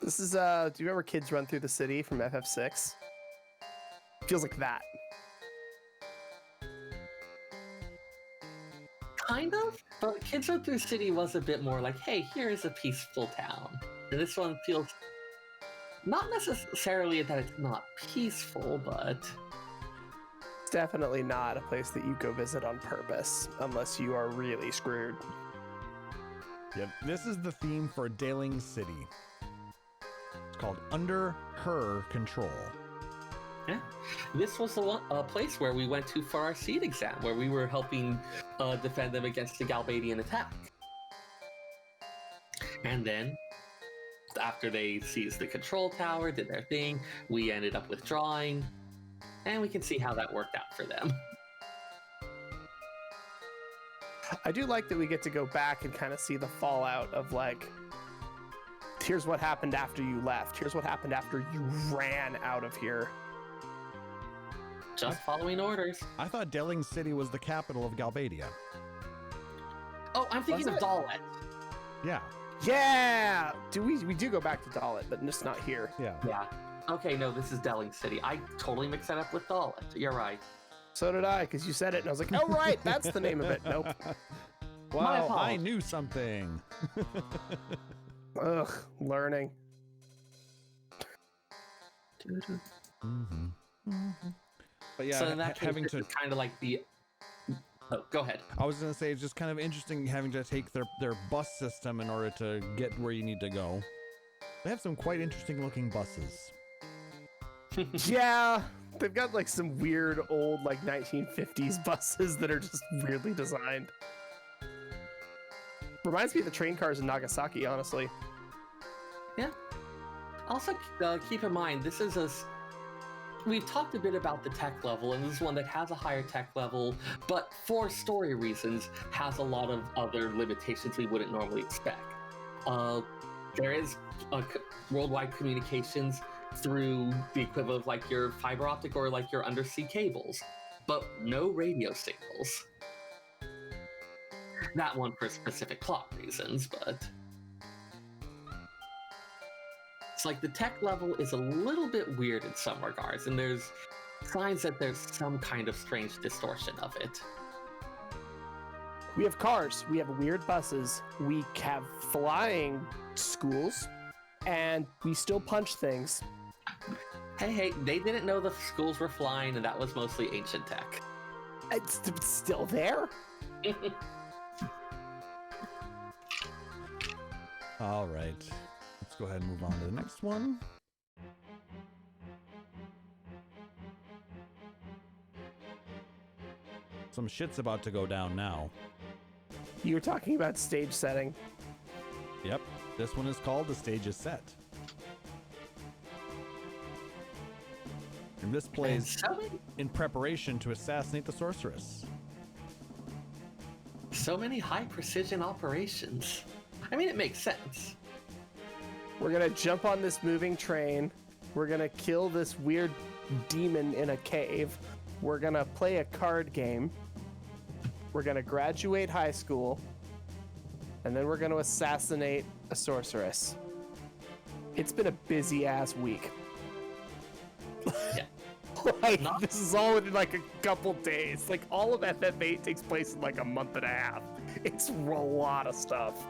This is, do you remember Kids Run Through the City from FF6? Feels like that. Kind of, but Kids Run Through City was a bit more like, hey, here's a peaceful town. And this one feels not necessarily that it's not peaceful, but It's definitely not a place that you go visit on purpose, unless you are really screwed. Yep, this is the theme for Daling City. It's called Under Her Control. yeah. This was the place where we went to for our seed exam, where we were helping defend them against the Galbadian attack. And then, after they seized the control tower, did their thing, we ended up withdrawing, and we can see how that worked out for them. I do like that we get to go back and kind of see the fallout of, like, here's what happened after you left. Here's what happened after you ran out of here. Just following orders. I thought Daling City was the capital of Galbadia. Oh, I'm thinking of Was it? Dalet. Yeah, Yeah! We do go back to Dalit, but just not here. yeah. Yeah. Okay, no, this is Daling City. I totally mixed that up with Dalet. You're right. So did I, because you said it, and I was like, oh, right, that's the name of it. Nope. Wow, I apologies. knew something. Ugh, learning. But yeah, So in that case, having this to. is kind of like the... Oh, go ahead. I was gonna say it's just kind of interesting having to take their bus system in order to get where you need to go. They have some quite interesting looking buses. Yeah, they've got like some weird old like 1950s buses that are just weirdly designed. Reminds me of the train cars in Nagasaki, honestly. Yeah. Also, keep in mind, this is we've talked a bit about the tech level, and this is one that has a higher tech level, but for story reasons, has a lot of other limitations we wouldn't normally expect. There is worldwide communications through the equivalent of like your fiber optic or like your undersea cables, but no radio signals. That one for specific plot reasons, but it's like the tech level is a little bit weird in some regards, and there's signs that there's some kind of strange distortion of it. We have cars, we have weird buses, we have flying schools, and we still punch things. Hey, they didn't know the schools were flying, and that was mostly ancient tech. It's still there. All right, let's go ahead and move on to the next one. Some shit's about to go down now. You were talking about stage setting. Yep, this one is called The Stage is Set. And this plays in preparation to assassinate the sorceress. So many high precision operations. I mean, it makes sense. We're gonna jump on this moving train. We're gonna kill this weird demon in a cave. We're gonna play a card game. We're gonna graduate high school. And then we're gonna assassinate a sorceress. It's been a busy ass week. Yeah. Like, Not- this is all in like a couple days. Like, all of FF8 takes place in like a month and a half. It's a lot of stuff.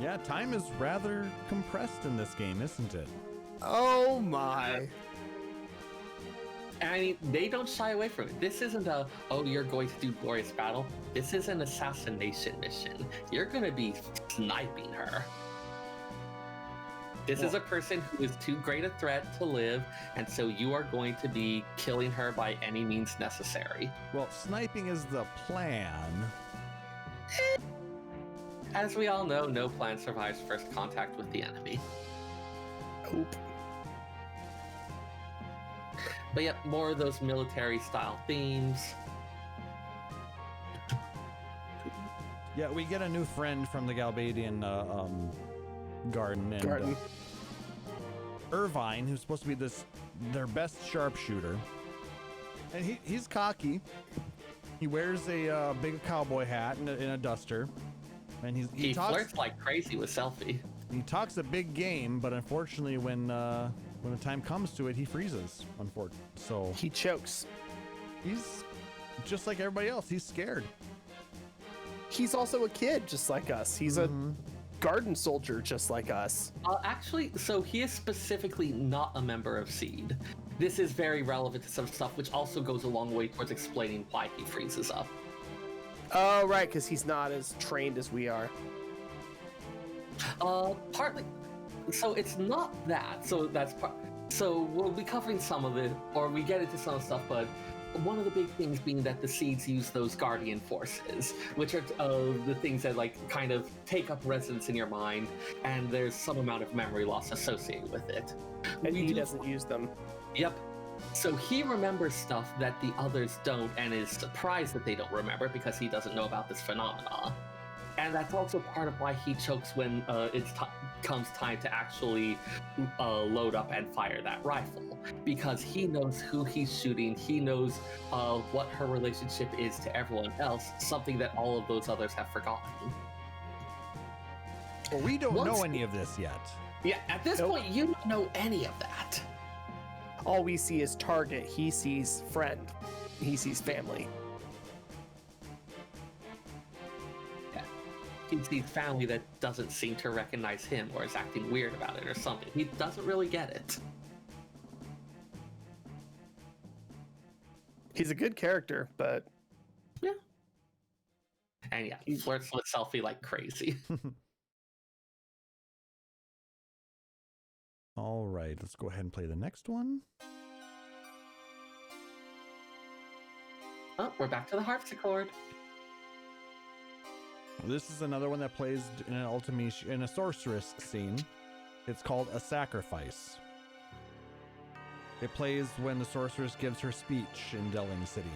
Yeah, time is rather compressed in this game, isn't it? Oh my. And I mean, they don't shy away from it. This isn't a, oh, you're going to do glorious battle. This is an assassination mission. You're going to be sniping her. This is a person who is too great a threat to live, and so you are going to be killing her by any means necessary. Well, sniping is the plan. As we all know, no plan survives first contact with the enemy. Nope. But yep, more of those military-style themes. Yeah, we get a new friend from the Galbadian garden, and Irvine, who's supposed to be their best sharpshooter, and he's cocky. He wears a big cowboy hat and a duster, And he flirts like crazy with Selphie. He talks a big game, but unfortunately, when the time comes to it, he freezes. So he chokes. He's just like everybody else. He's scared. He's also a kid, just like us. He's a garden soldier, just like us. Actually, so he is specifically not a member of Seed. This is very relevant to some stuff, which also goes a long way towards explaining why he freezes up. Oh, right, because he's not as trained as we are. Partly. So it's not that. So that's part. So we'll be covering some of it, or we get into some stuff, but one of the big things being that the Seeds use those guardian forces, which are the things that like kind of take up residence in your mind, and there's some amount of memory loss associated with it. And he doesn't use them. Yep. So he remembers stuff that the others don't, and is surprised that they don't remember because he doesn't know about this phenomena. And that's also part of why he chokes when comes time to actually load up and fire that rifle. Because he knows who he's shooting, he knows what her relationship is to everyone else, something that all of those others have forgotten. Well, we don't know any of this yet. Yeah, at this point, you don't know any of that. All we see is target. He sees friend. He sees family. He sees family that doesn't seem to recognize him or is acting weird about it or something. He doesn't really get it. He's a good character, but... Yeah. And yeah, he flirts with Selphie like crazy. All right, let's go ahead and play the next one. Oh, we're back to the harpsichord. This is another one that plays in a sorceress scene. It's called A Sacrifice. It plays when the sorceress gives her speech in Delling City.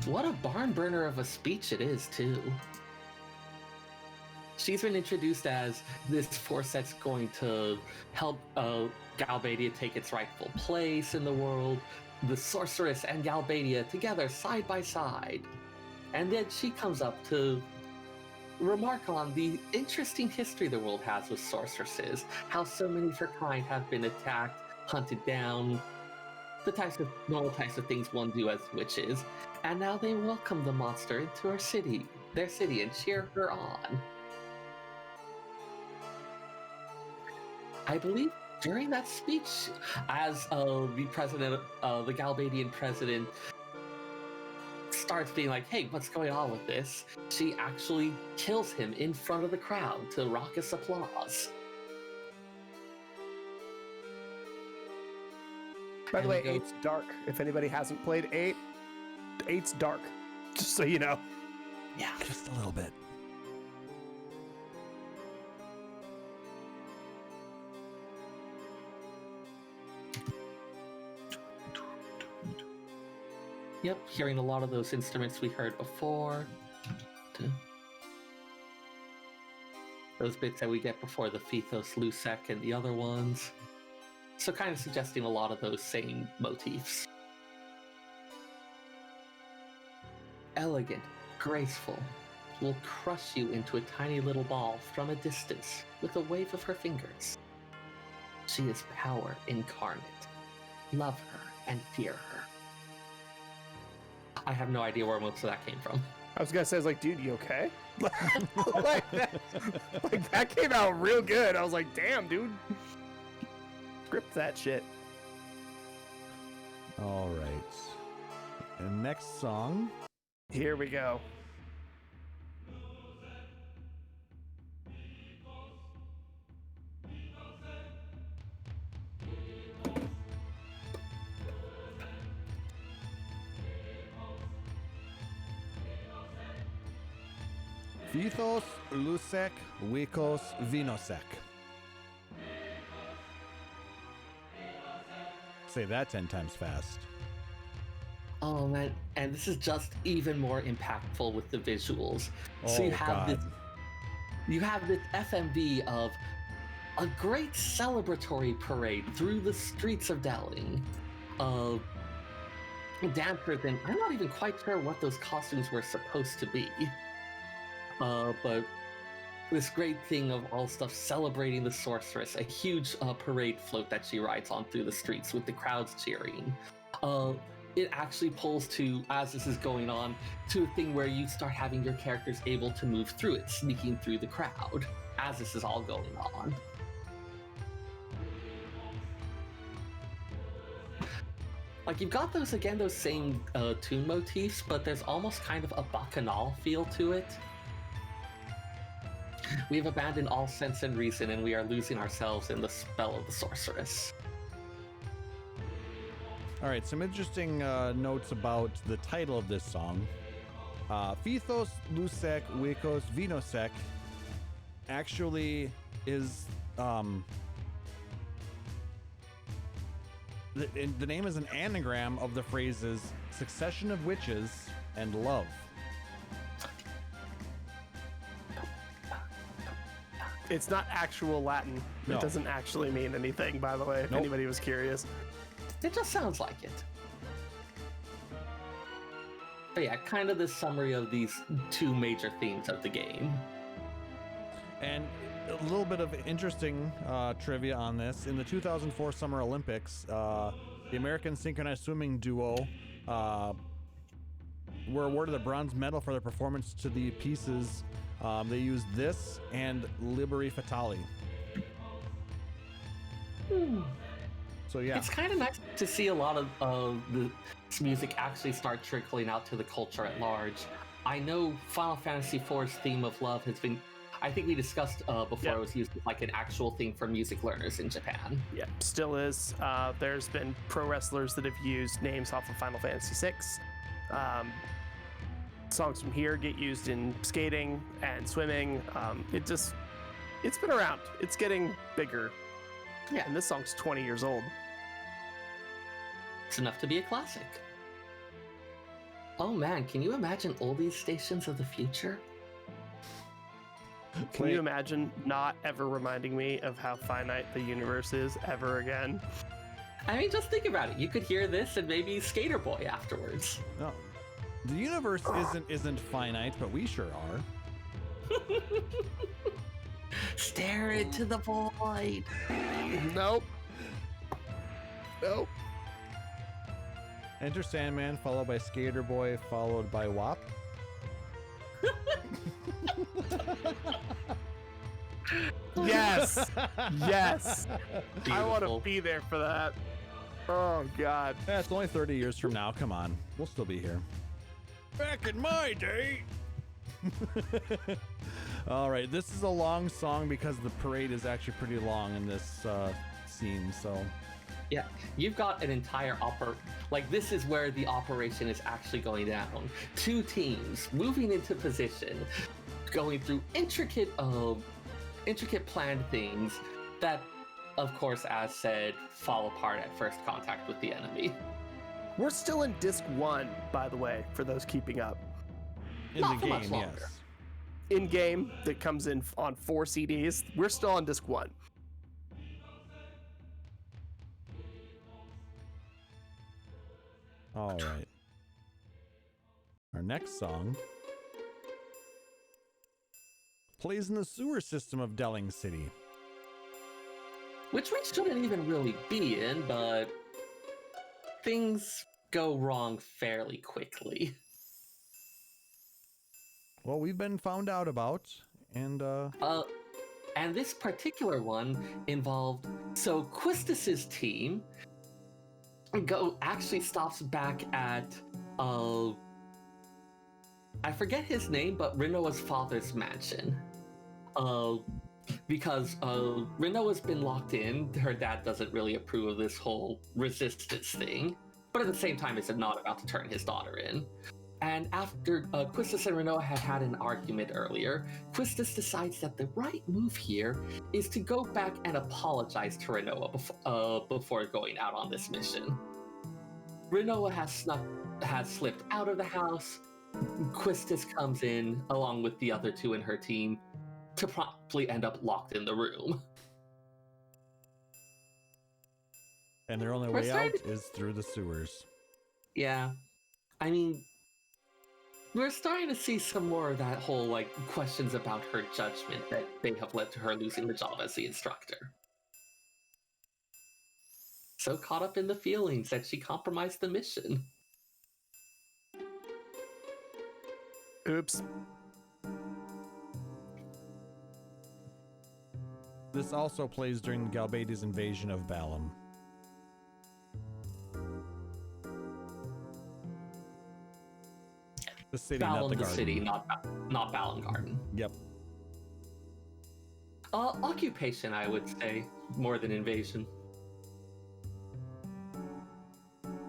What a barn burner of a speech it is, too. She's been introduced as this force that's going to help Galbadia take its rightful place in the world. The sorceress and Galbadia together side by side. And then she comes up to remark on the interesting history the world has with sorceresses, how so many of her kind have been attacked, hunted down, the normal types of things one do as witches, and now they welcome the monster into their city, and cheer her on. I believe during that speech, as the Galbadian president starts being like, hey, what's going on with this? She actually kills him in front of the crowd to raucous applause. By the way, 8's dark. If anybody hasn't played 8, 8's dark. Just so you know. Yeah, just a little bit. Yep, hearing a lot of those instruments we heard before. Those bits that we get before the Phethos, Lusec, and the other ones. So kind of suggesting a lot of those same motifs. Elegant, graceful, will crush you into a tiny little ball from a distance with a wave of her fingers. She is power incarnate. Love her and fear her. I have no idea where most of that came from. I was gonna say, I was like, dude, you okay? like that came out real good. I was like, damn, dude. Script that shit. All right. And next song. Here we go. Phethos, Lusec, Wikos, Vinosec. Say that 10 times fast. Oh man, and this is just even more impactful with the visuals. So you have this FMV of a great celebratory parade through the streets of Delling. Dancers, and I'm not even quite sure what those costumes were supposed to be. But this great thing of all stuff celebrating the sorceress, a huge parade float that she rides on through the streets with the crowds cheering. It actually pulls to, as this is going on, to a thing where you start having your characters able to move through it, sneaking through the crowd as this is all going on. Like, you've got those same tune motifs, but there's almost kind of a bacchanal feel to it. We have abandoned all sense and reason, and we are losing ourselves in the spell of the sorceress. All right, some interesting notes about the title of this song. Phthos, Lusec, Wikos, Vinosec actually is... The name is an anagram of the phrases succession of witches and love. It's not actual Latin. No. It doesn't actually mean anything, by the way, if anybody was curious. It just sounds like it. But yeah, kind of the summary of these two major themes of the game. And a little bit of interesting trivia on this. In the 2004 Summer Olympics, the American synchronized swimming duo were awarded a bronze medal for their performance to the pieces. They used this and Liberi Fatali. So yeah. It's kind of nice to see a lot of this music actually start trickling out to the culture at large. I know Final Fantasy IV's theme of love has been, I think we discussed before, it was used as like an actual thing for music learners in Japan. Yeah, still is. There's been pro wrestlers that have used names off of Final Fantasy VI. Songs from here get used in skating and swimming. It's been around. It's getting bigger. Yeah. And this song's 20 years old. It's enough to be a classic. Oh man, can you imagine oldies stations of the future? Can you imagine not ever reminding me of how finite the universe is ever again? I mean, just think about it. You could hear this and maybe Skater Boy afterwards. No. The universe isn't finite, but we sure are. Stare into the void. Nope. Nope. Enter Sandman, followed by Skater Boy, followed by WAP. Yes. Yes. I want to Beautiful. be there for that. Oh, God. Yeah, it's only 30 years from now. Come on. We'll still be here. Back in my day. All right. This is a long song because the parade is actually pretty long in this scene. So Yeah, you've got an entire like this is where the operation is actually going down. Two teams moving into position, going through intricate planned things that, of course, as said, fall apart at first contact with the enemy. We're still in disc 1, by the way, for those keeping up. in Not the for much game, longer. yes. In game that comes in on 4 CDs, we're still on disc 1. All right. Our next song plays in the sewer system of Delling City. Which we shouldn't even really be in, but things go wrong fairly quickly. Well, we've been found out about, and And this particular one involved, so Quistis's team actually stops back at I forget his name, but Rinoa's father's mansion. Because Rinoa's been locked in. Her dad doesn't really approve of this whole resistance thing, but at the same time is not about to turn his daughter in. And after Quistis and Rinoa had an argument earlier, Quistis decides that the right move here is to go back and apologize to Rinoa before going out on this mission. Rinoa has slipped out of the house. Quistis comes in along with the other two in her team to promptly end up locked in the room. and their only We're way out starting- is through the sewers. Yeah, I mean, we're starting to see some more of that whole, like, questions about her judgment that may have led to her losing the job as the instructor. So caught up in the feelings that she compromised the mission. Oops. This also plays during Galbady's invasion of Balam. The city, not the Balam, the garden. city, not Balam Garden. Yep. Occupation, I would say, more than invasion.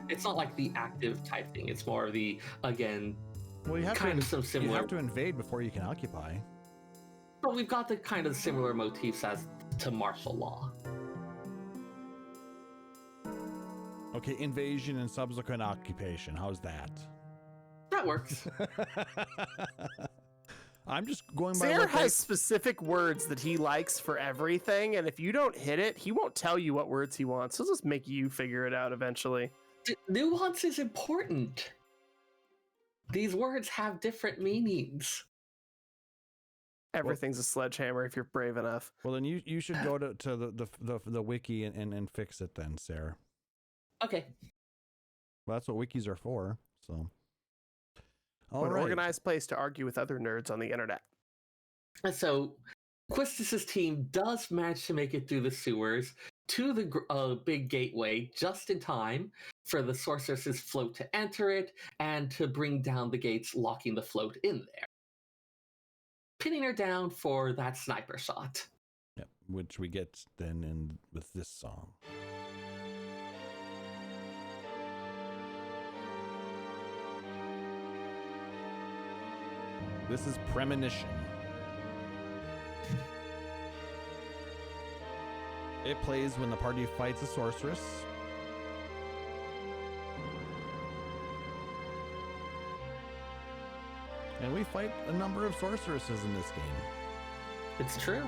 It's not like the active type thing. It's more of the, again, Well, you have kind to of some similar. You have to invade before you can occupy. But we've got the kind of similar motifs as to martial law. Okay, invasion and subsequent occupation. How's that? That works. I'm just going by Seyrr what has specific words that he likes for everything, and if you don't hit it, he won't tell you what words he wants. He'll just make you figure it out eventually. Nuance is important. These words have different meanings. Everything's a sledgehammer if you're brave enough. Well, then you should go to the wiki and fix it then, Seyrr. Okay. Well, that's what wikis are for. So, all An right. organized place to argue with other nerds on the internet. And so, Quistis's team does manage to make it through the sewers to the big gateway just in time for the sorceress's float to enter it and to bring down the gates, locking the float in there, pinning her down for that sniper shot. Yep, which we get then in with this song. This is Premonition. It plays when the party fights a sorceress. And we fight a number of sorceresses in this game. It's true.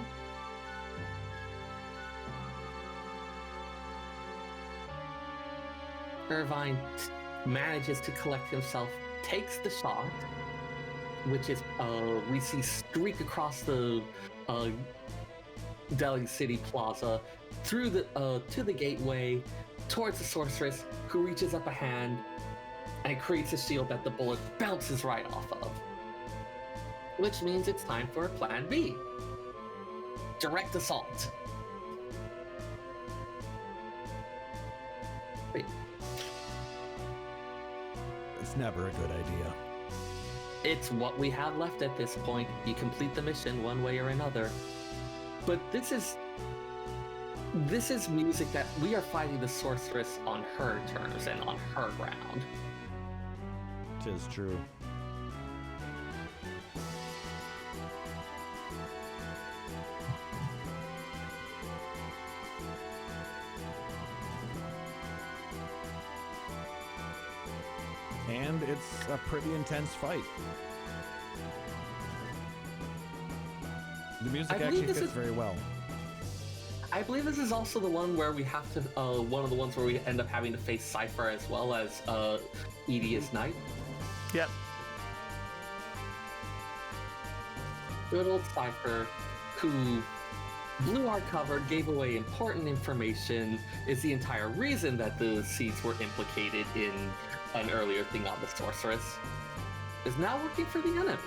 Irvine manages to collect himself, takes the shot, which is we see streak across the Delhi City Plaza through the to the gateway towards the sorceress, who reaches up a hand and creates a shield that the bullet bounces right off of. Which means it's time for Plan B. Direct assault. Wait. It's never a good idea. It's what we have left at this point. You complete the mission one way or another. But this is music that we are fighting the sorceress on her terms and on her ground. 'Tis true. And it's a pretty intense fight. The music actually fits very well. I believe this is also the one where we have to, one of the ones where we end up having to face Seyrr as well as Edius Knight. Yep. Good old Seyrr, who blew our cover, gave away important information, is the entire reason that the seeds were implicated in an earlier thing on the sorceress, is now working for the enemy.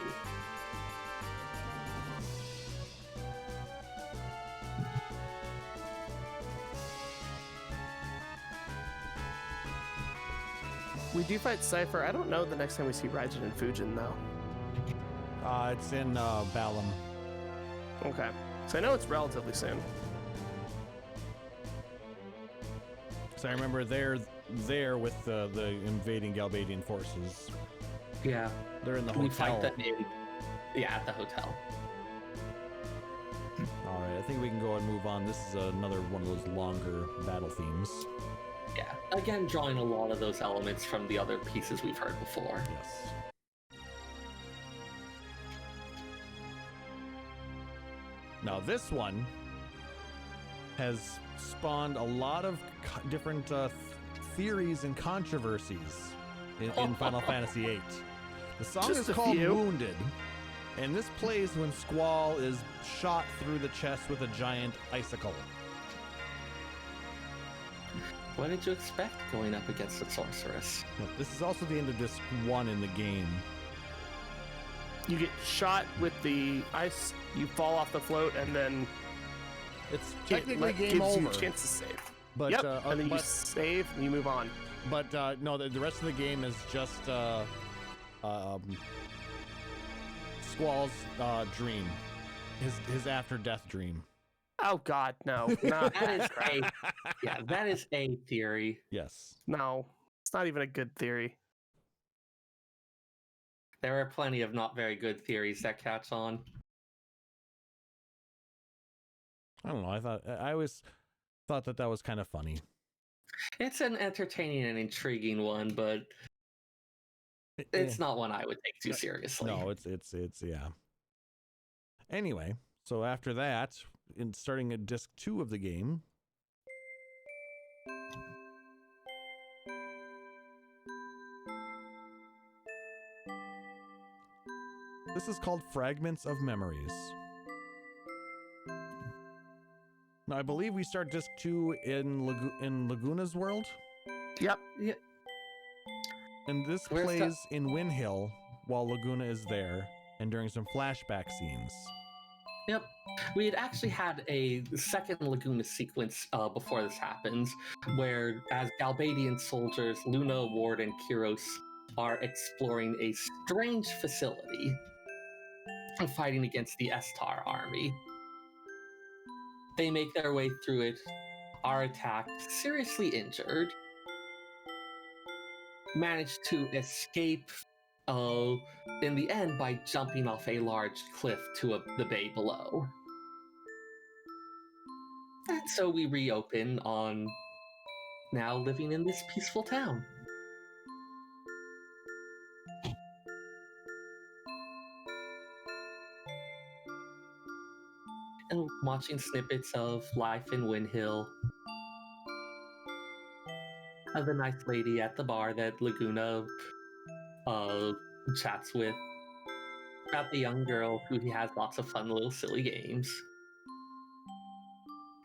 We do fight Seyrr. I don't know the next time we see Raijin and Fujin, though. It's in Balam. Okay. So I know it's relatively soon. So I remember they're there with the invading Galbadian forces. Yeah. They're in the We hotel. fight them at the hotel. All right, I think we can go and move on. This is another one of those longer battle themes. Yeah. Again, drawing a lot of those elements from the other pieces we've heard before. Yes. Now this one has spawned a lot of different theories and controversies in Final Fantasy VIII. The song Just is a called few. Wounded, and this plays when Squall is shot through the chest with a giant icicle. What did you expect going up against the sorceress? This is also the end of Disc 1 in the game. You get shot with the ice, you fall off the float, and then It's it technically game gives you over. a chance to save. But, Yep, and then you but, save and you move on. but no, the rest of the game is just Squall's dream, his after-death dream. Oh God, no, not That is crap. that is a theory. Yes. No, it's not even a good theory. There are plenty of not very good theories that catch on. I don't know. I always thought that was kind of funny. It's an entertaining and intriguing one, but it's not one I would take too seriously. No, it's yeah. Anyway, so after that, in starting at disc 2 of the game, this is called Fragments of Memories. Now, I believe we start disc 2 in Laguna's world, Yep. and this Where's the- plays in Windhill while Laguna is there, and during some flashback scenes. Yep. We had actually had a second Laguna sequence before this happens, where as Galbadian soldiers, Luna, Ward, and Kiros are exploring a strange facility and fighting against the Estar army. They make their way through it, are attacked, seriously injured, manage to escape in the end by jumping off a large cliff to the bay below. And so we reopen on now living in this peaceful town. And watching snippets of life in Windhill, of the nice lady at the bar that Laguna chats with, about the young girl who he has lots of fun little silly games,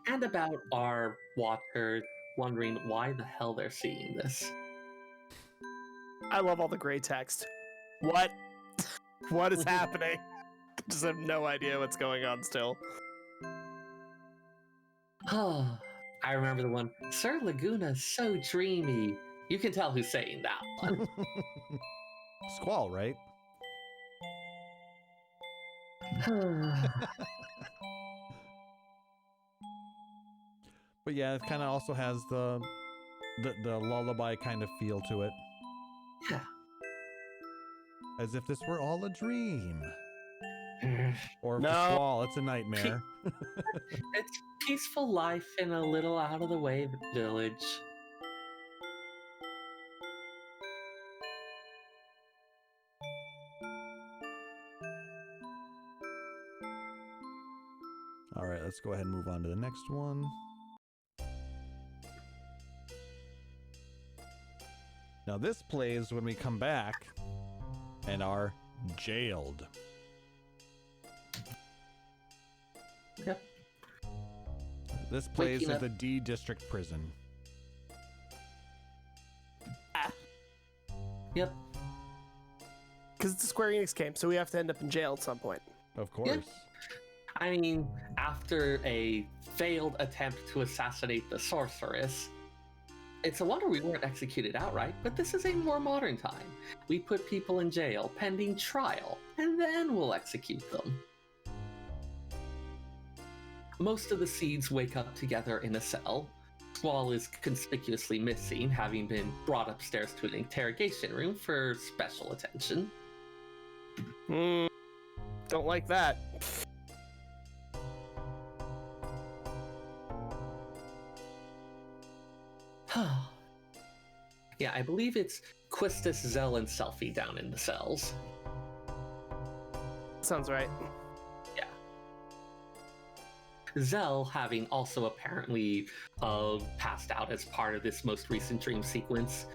and about our watchers wondering why the hell they're seeing this. I love all the gray text. What? What is happening? Just have no idea what's going on still. I remember the one, Sir Laguna's so dreamy. You can tell who's saying that one. Squall, right? But yeah, it kind of also has the lullaby kind of feel to it, Yeah. as if this were all a dream. Or for No. Squall, it's a nightmare. It's peaceful life in a little out of the way village. All right, let's go ahead and move on to the next one. Now this plays when we come back and are jailed. Yep. This plays Waking at up. the D District Prison. Yep. Because it's a Square Enix game, so we have to end up in jail at some point. Of course. I mean, after a failed attempt to assassinate the sorceress, it's a wonder we weren't executed outright, but this is a more modern time. We put people in jail pending trial, and then we'll execute them. Most of the seeds wake up together in a cell. Squall is conspicuously missing, having been brought upstairs to an interrogation room for special attention. Don't like that. Yeah, I believe it's Quistis, Zell, and Selfie down in the cells. Sounds right. Yeah. Zell, having also apparently passed out as part of this most recent dream sequence,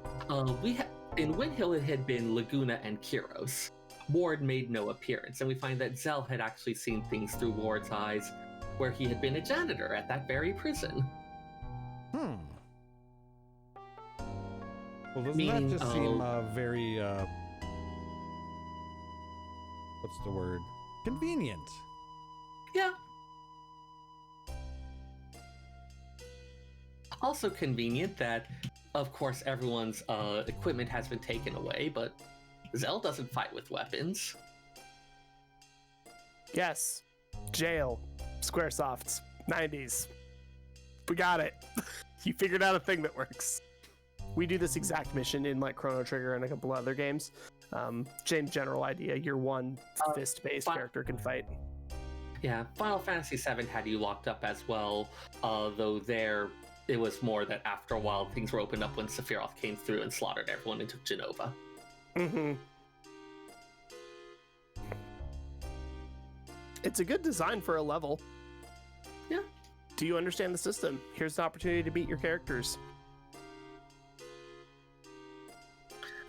In Windhill, it had been Laguna and Kiros. Ward made no appearance, and we find that Zell had actually seen things through Ward's eyes, where he had been a janitor at that very prison. Well, doesn't Meaning, that just seem very, what's the word? Convenient. Yeah. Also convenient that, of course, everyone's equipment has been taken away, but Zell doesn't fight with weapons. Yes. Jail. Squaresoft's 90s. We got it. You figured out a thing that works. We do this exact mission in like Chrono Trigger and a couple other games. Same general idea. Your one fist-based character can fight. Yeah, Final Fantasy VII had you locked up as well, though there it was more that after a while things were opened up when Sephiroth came through and slaughtered everyone and took Genova. Mm-hmm. It's a good design for a level. Yeah. Do you understand the system? Here's an opportunity to beat your characters.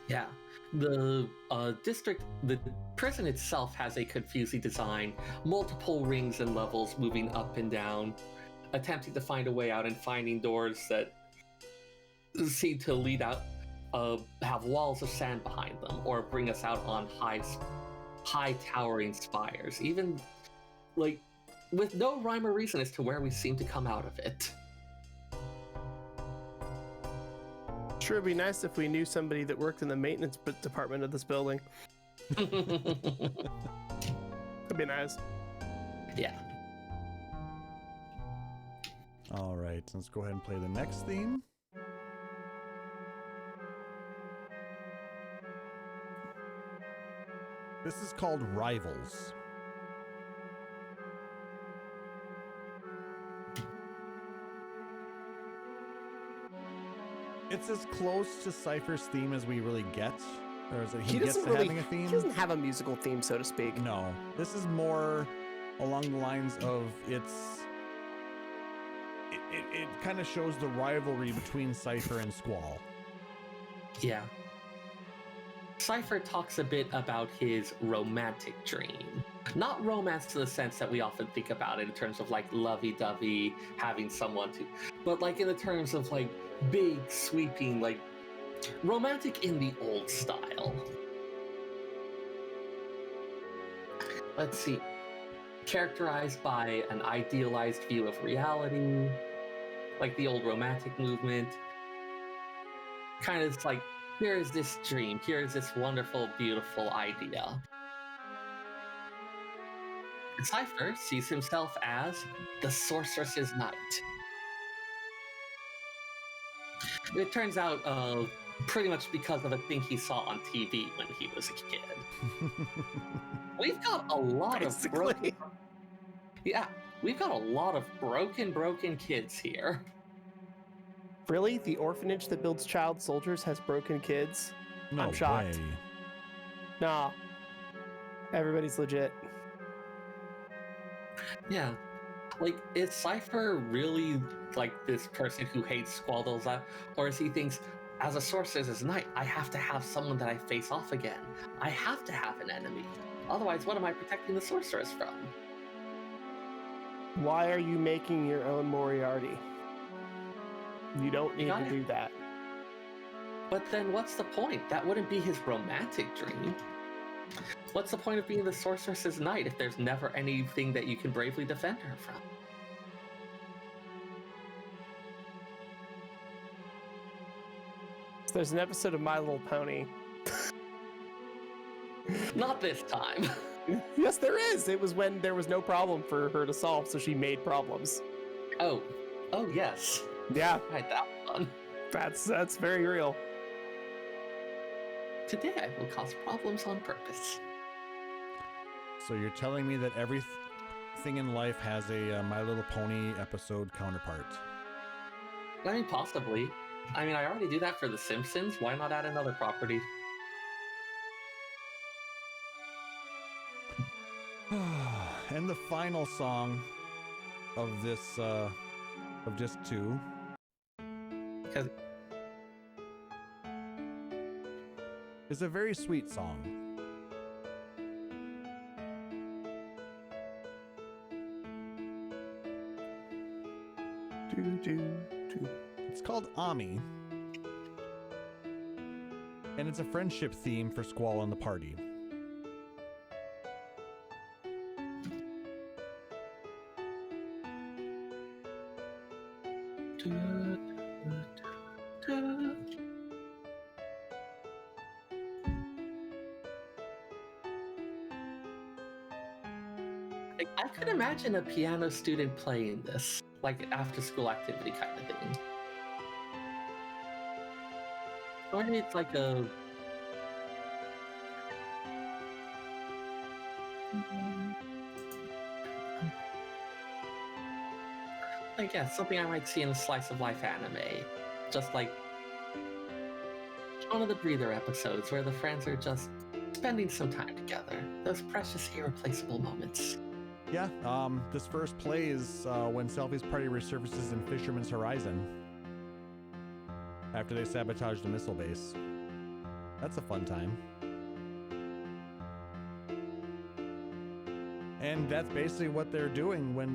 Yeah. The the prison itself has a confusing design, multiple rings and levels moving up and down, attempting to find a way out and finding doors that seem to lead out, have walls of sand behind them, or bring us out on high towering spires, even like with no rhyme or reason as to where we seem to come out of it. Sure, it'd be nice if we knew somebody that worked in the maintenance department of this building. That'd be nice. Yeah. All right, let's go ahead and play the next theme. This is called Rivals. It's as close to Cypher's theme as we really get. Or is it he gets to having a theme? He doesn't have a musical theme, so to speak. No. This is more along the lines of it kind of shows the rivalry between Cypher and Squall. Yeah. Cypher talks a bit about his romantic dream. Not romance to the sense that we often think about it in terms of like lovey-dovey, having someone to, but like in the terms of like big, sweeping, like romantic in the old style. Let's see. Characterized by an idealized view of reality, like the old romantic movement. Kind of like, here is this dream, here is this wonderful, beautiful idea. Cypher sees himself as the Sorceress's Knight. It turns out pretty much because of a thing he saw on TV when he was a kid. We've got a lot of broken... Yeah, we've got a lot of broken kids here. Really? The orphanage that builds child soldiers has broken kids? No I'm shocked. way. Nah. Everybody's legit. Yeah. Like, is Cypher really like this person who hates Squaddles, or is he thinks, as a Sorceress's Knight, I have to have someone that I face off again. I have to have an enemy. Otherwise, what am I protecting the Sorceress from? Why are you making your own Moriarty? You don't need to do that. But then what's the point? That wouldn't be his romantic dream. What's the point of being the Sorceress's Knight if there's never anything that you can bravely defend her from? So there's an episode of My Little Pony. Not this time. Yes, there is. It was when there was no problem for her to solve, so she made problems. Oh yes. Yeah, Right, that one. that's very real. Today I will cause problems on purpose. So you're telling me that everything in life has a My Little Pony episode counterpart? I mean, possibly. I mean, I already do that for The Simpsons. Why not add another property? And the final song of this, of Disc 2. Because is a very sweet song. It's called Ami, and it's a friendship theme for Squall and the party. Like, I could imagine a piano student playing this, like after school activity kind of thing. Or it's like a... Like, yeah, something I might see in a slice of life anime. Just like one of the breather episodes where the friends are just spending some time together. Those precious, irreplaceable moments. Yeah, this first plays when Selphie's party resurfaces in Fisherman's Horizon after they sabotage the missile base. That's a fun time. And that's basically what they're doing when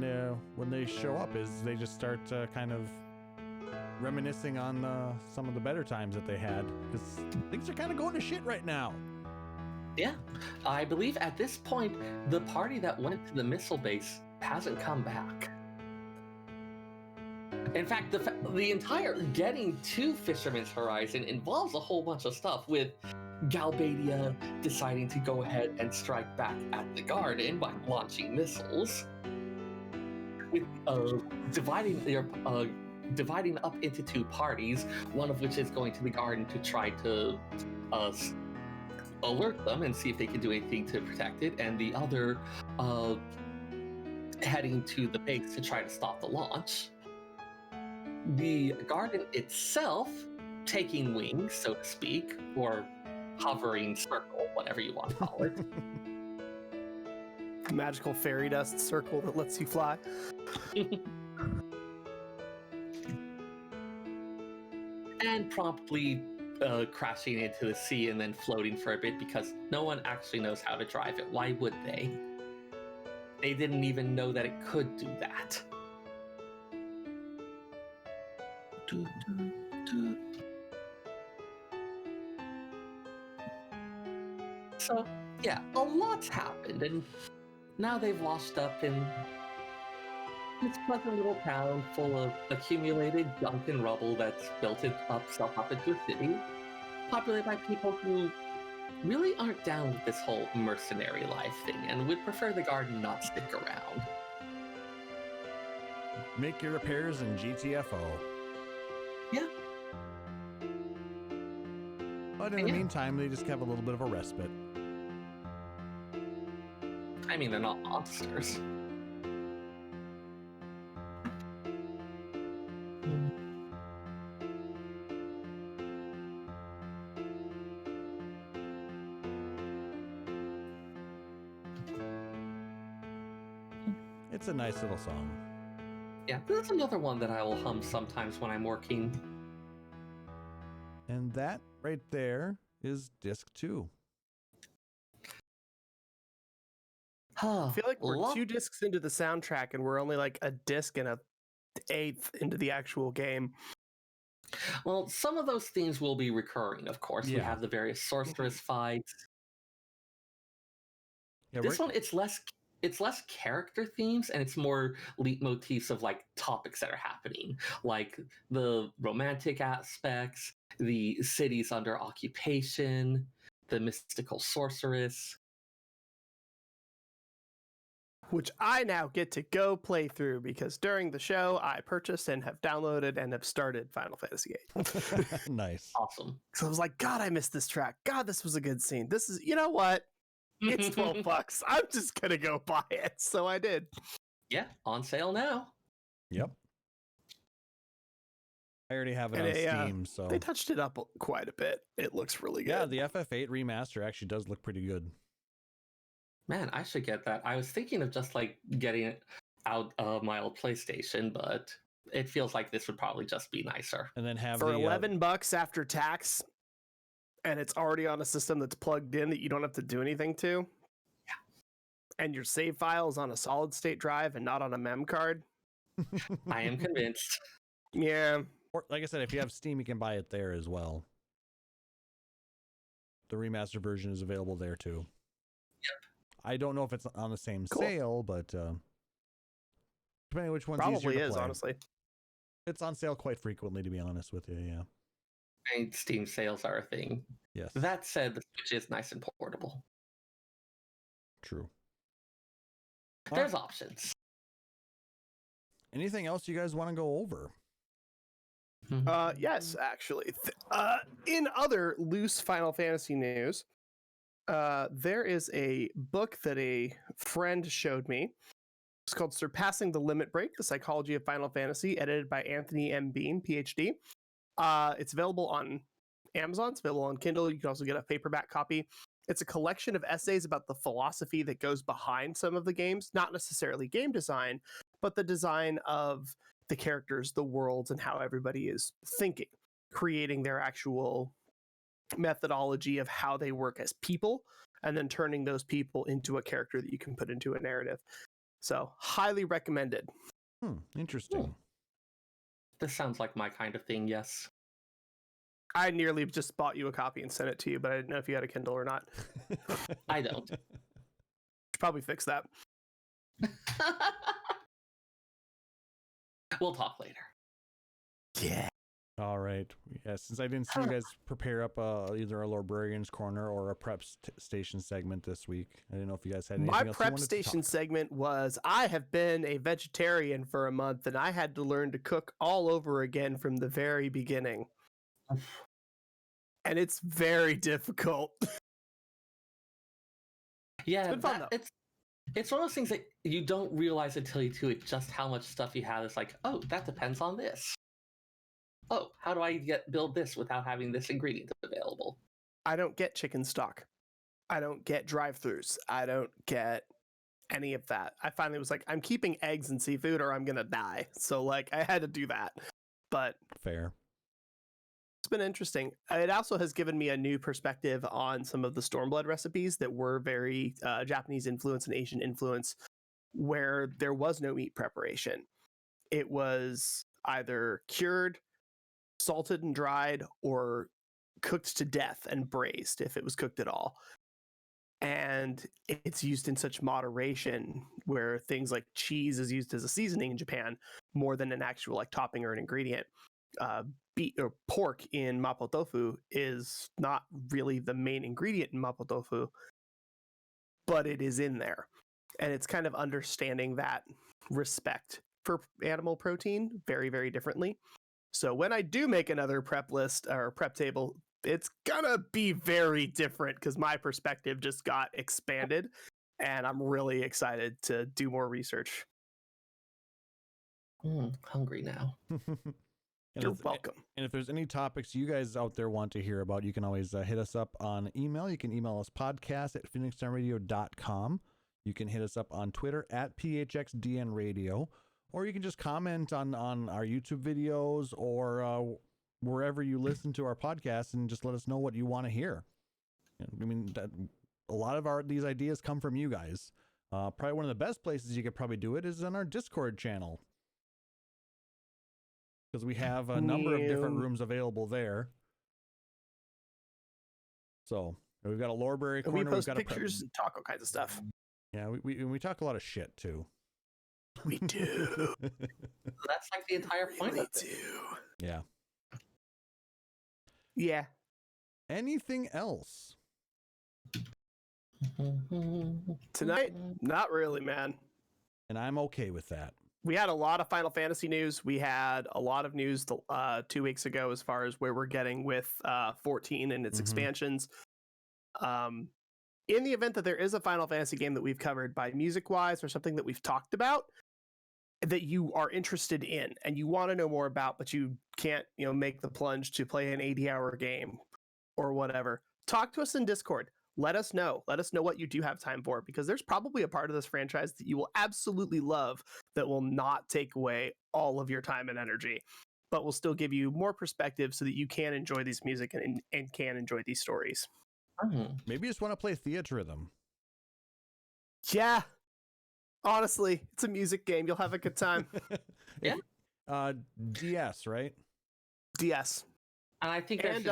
they show up, is they just start kind of reminiscing on some of the better times that they had, because things are kind of going to shit right now. Yeah, I believe at this point, the party that went to the missile base hasn't come back. In fact, the entire getting to Fisherman's Horizon involves a whole bunch of stuff, with Galbadia deciding to go ahead and strike back at the Garden by launching missiles, with dividing up into two parties, one of which is going to the Garden to try to alert them and see if they can do anything to protect it, and the other heading to the base to try to stop the launch. The Garden itself taking wings, so to speak, or hovering circle, whatever you want to call it. Magical fairy dust circle that lets you fly. And promptly crashing into the sea and then floating for a bit, because no one actually knows how to drive it. Why would they? They didn't even know that it could do that. So, yeah, a lot's happened, and now they've washed up in this pleasant little town full of accumulated junk and rubble that's built itself up into a city, populated by people who really aren't down with this whole mercenary life thing and would prefer the Garden not stick around. Make your repairs in GTFO. Yeah. But in the meantime, they just have a little bit of a respite. I mean, they're not monsters. It's a nice little song. Yeah, that's another one that I will hum sometimes when I'm working. And that right there is disc 2. I feel like we're 2 discs into the soundtrack and we're only like a disc and a eighth into the actual game. Well, some of those themes will be recurring, of course. Yeah. We have the various sorceress fights. Yeah, This one, it's less character themes, and it's more leitmotifs of like topics that are happening, like the romantic aspects, the cities under occupation, the mystical sorceress. Which I now get to go play through, because during the show I purchased and have downloaded and have started Final Fantasy VIII. Nice. Awesome. So I was like, God, I missed this track. God, this was a good scene. This is, you know what? It's $12. I'm just gonna go buy it. So I did. Yeah, on sale now. Yep. I already have it on Steam, so they touched it up quite a bit. It looks really good. yeah, the FF8 remaster actually does look pretty good. Man, I should get that. I was thinking of just like getting it out of my old PlayStation, but it feels like this would probably just be nicer. And then have for the, $11 after tax and it's already on a system that's plugged in that you don't have to do anything to, and your save file is on a solid state drive and not on a mem card. I am convinced. Yeah. Or, like I said, if you have Steam, you can buy it there as well. The remastered version is available there too. Yep. I don't know if it's on the same Cool. sale, but depending on which one's easier Probably to is, play. honestly. It's on sale quite frequently, to be honest with you. Yeah. I mean, Steam sales are a thing. Yes. That said, the Switch is nice and portable. True. There's options. Anything else you guys want to go over? Yes, actually. In other loose Final Fantasy news, there is a book that a friend showed me. It's called Surpassing the Limit Break, The Psychology of Final Fantasy, edited by Anthony M. Bean, PhD. It's available on Amazon. It's available on Kindle. You can also get a paperback copy. It's a collection of essays about the philosophy that goes behind some of the games, not necessarily game design, but the design of the characters, the worlds, and how everybody is thinking, creating their actual methodology of how they work as people, and then turning those people into a character that you can put into a narrative. So, highly recommended. Interesting. This sounds like my kind of thing, yes. I nearly just bought you a copy and sent it to you, but I didn't know if you had a Kindle or not. I don't. Should probably fix that. We'll talk later. Yeah. All right. Yeah, since I didn't see you guys prepare up either a Librarian's Corner or a prep station segment this week, I didn't know if you guys had anything My else you prep wanted to station talk. segment was I have been a vegetarian for a month and I had to learn to cook all over again from the very beginning. And it's very difficult. Yeah, It's been fun, though. it's one of those things that you don't realize until you do it, just how much stuff you have. It's like, oh, that depends on this. Oh, how do I build this without having this ingredient available? I don't get chicken stock. I don't get drive-thrus. I don't get any of that. I finally was like, I'm keeping eggs and seafood or I'm gonna die. So like I had to do that. But Fair. it's been interesting. It also has given me a new perspective on some of the Stormblood recipes that were very Japanese influence and Asian influence, where there was no meat preparation. It was either cured, salted and dried, or cooked to death and braised if it was cooked at all. And it's used in such moderation where things like cheese is used as a seasoning in Japan more than an actual like topping or an ingredient. Beef or pork in mapo tofu is not really the main ingredient in mapo tofu, but it is in there. And it's kind of understanding that respect for animal protein very, very differently. So when I do make another prep list or prep table, it's gonna be very different because my perspective just got expanded and I'm really excited to do more research. Hungry now. You're welcome. And if there's any topics you guys out there want to hear about, you can always hit us up on email. You can email us podcast@phoenixdownradio.com. You can hit us up on Twitter @phxdnradio, or you can just comment on our YouTube videos or wherever you listen to our podcast and just let us know what you want to hear. I mean, a lot of these ideas come from you guys. Probably one of the best places you could probably do it is on our Discord channel, because we have a number of different rooms available there. So we've got a library corner. We post we've got pictures and talk all kinds of stuff. Yeah, we talk a lot of shit too. We do. That's like the entire point of it. Yeah. Yeah. Anything else? Tonight, not really, man. And I'm okay with that. We had a lot of Final Fantasy news. We had a lot of news 2 weeks ago as far as where we're getting with 14 and its expansions. In the event that there is a Final Fantasy game that we've covered by music-wise or something that we've talked about that you are interested in and you want to know more about, but you can't, make the plunge to play an 80-hour game or whatever, talk to us in Discord. Let us know. Let us know what you do have time for, because there's probably a part of this franchise that you will absolutely love that will not take away all of your time and energy. but will still give you more perspective so that you can enjoy these music and can enjoy these stories. Maybe you just want to play Theatrhythm. Yeah. Honestly, it's a music game. You'll have a good time. Yeah. DS, right? DS. And I think And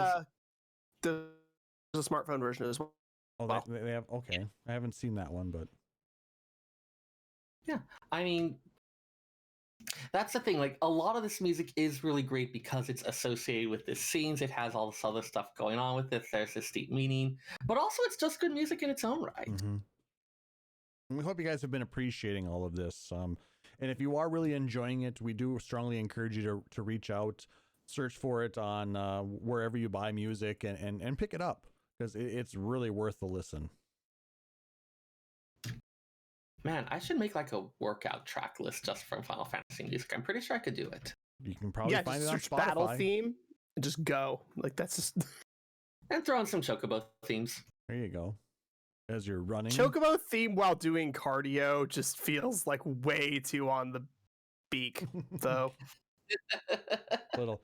there's a smartphone version as well. Oh, they have. Okay, I haven't seen that one, but yeah, I mean, that's the thing. Like, a lot of this music is really great because it's associated with the scenes. It has all this other stuff going on with it. There's this deep meaning, but also it's just good music in its own right. Mm-hmm. And we hope you guys have been appreciating all of this. And if you are really enjoying it, we do strongly encourage you to reach out, search for it on wherever you buy music, and pick it up, because it's really worth the listen. Man, I should make like a workout track list just from Final Fantasy music. I'm pretty sure I could do it. You can probably find it on search Spotify. Battle theme and just go. Like, that's just... And throw in some Chocobo themes. There you go. As you're running. Chocobo theme while doing cardio just feels like way too on the beak, though. Little.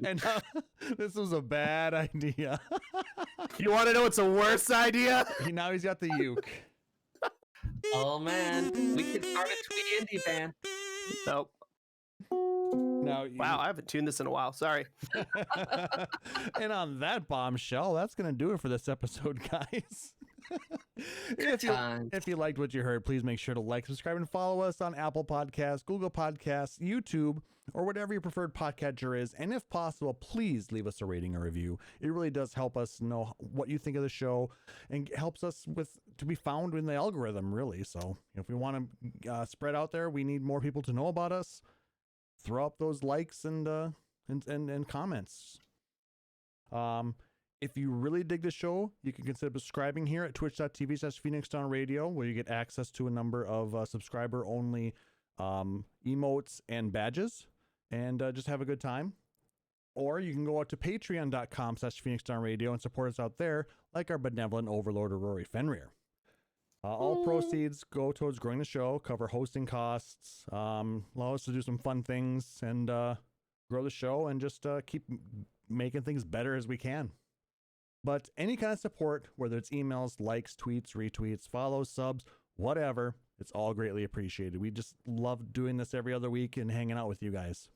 And this was a bad idea. You want to know what's a worse idea? Now he's got the uke. Oh man, we could start a twee indie band. Nope. Now, wow, I haven't tuned this in a while. Sorry. And on that bombshell, that's going to do it for this episode, guys. If you liked what you heard, please make sure to like, subscribe, and follow us on Apple Podcasts, Google Podcasts, YouTube, or whatever your preferred podcatcher is. And if possible, please leave us a rating or review. It really does help us know what you think of the show and helps us to be found in the algorithm, really. So if we want to spread out there, we need more people to know about us. Throw up those likes and comments. If you really dig the show, you can consider subscribing here at twitch.tv/PhoenixDownRadio, where you get access to a number of subscriber-only emotes and badges, and just have a good time. Or you can go out to patreon.com/PhoenixDownRadio and support us out there, like our benevolent overlord, Rory Fenrir. All proceeds go towards growing the show, cover hosting costs, allow us to do some fun things, and grow the show, and just keep making things better as we can. But any kind of support, whether it's emails, likes, tweets, retweets, follows, subs, whatever, it's all greatly appreciated. We just love doing this every other week and hanging out with you guys.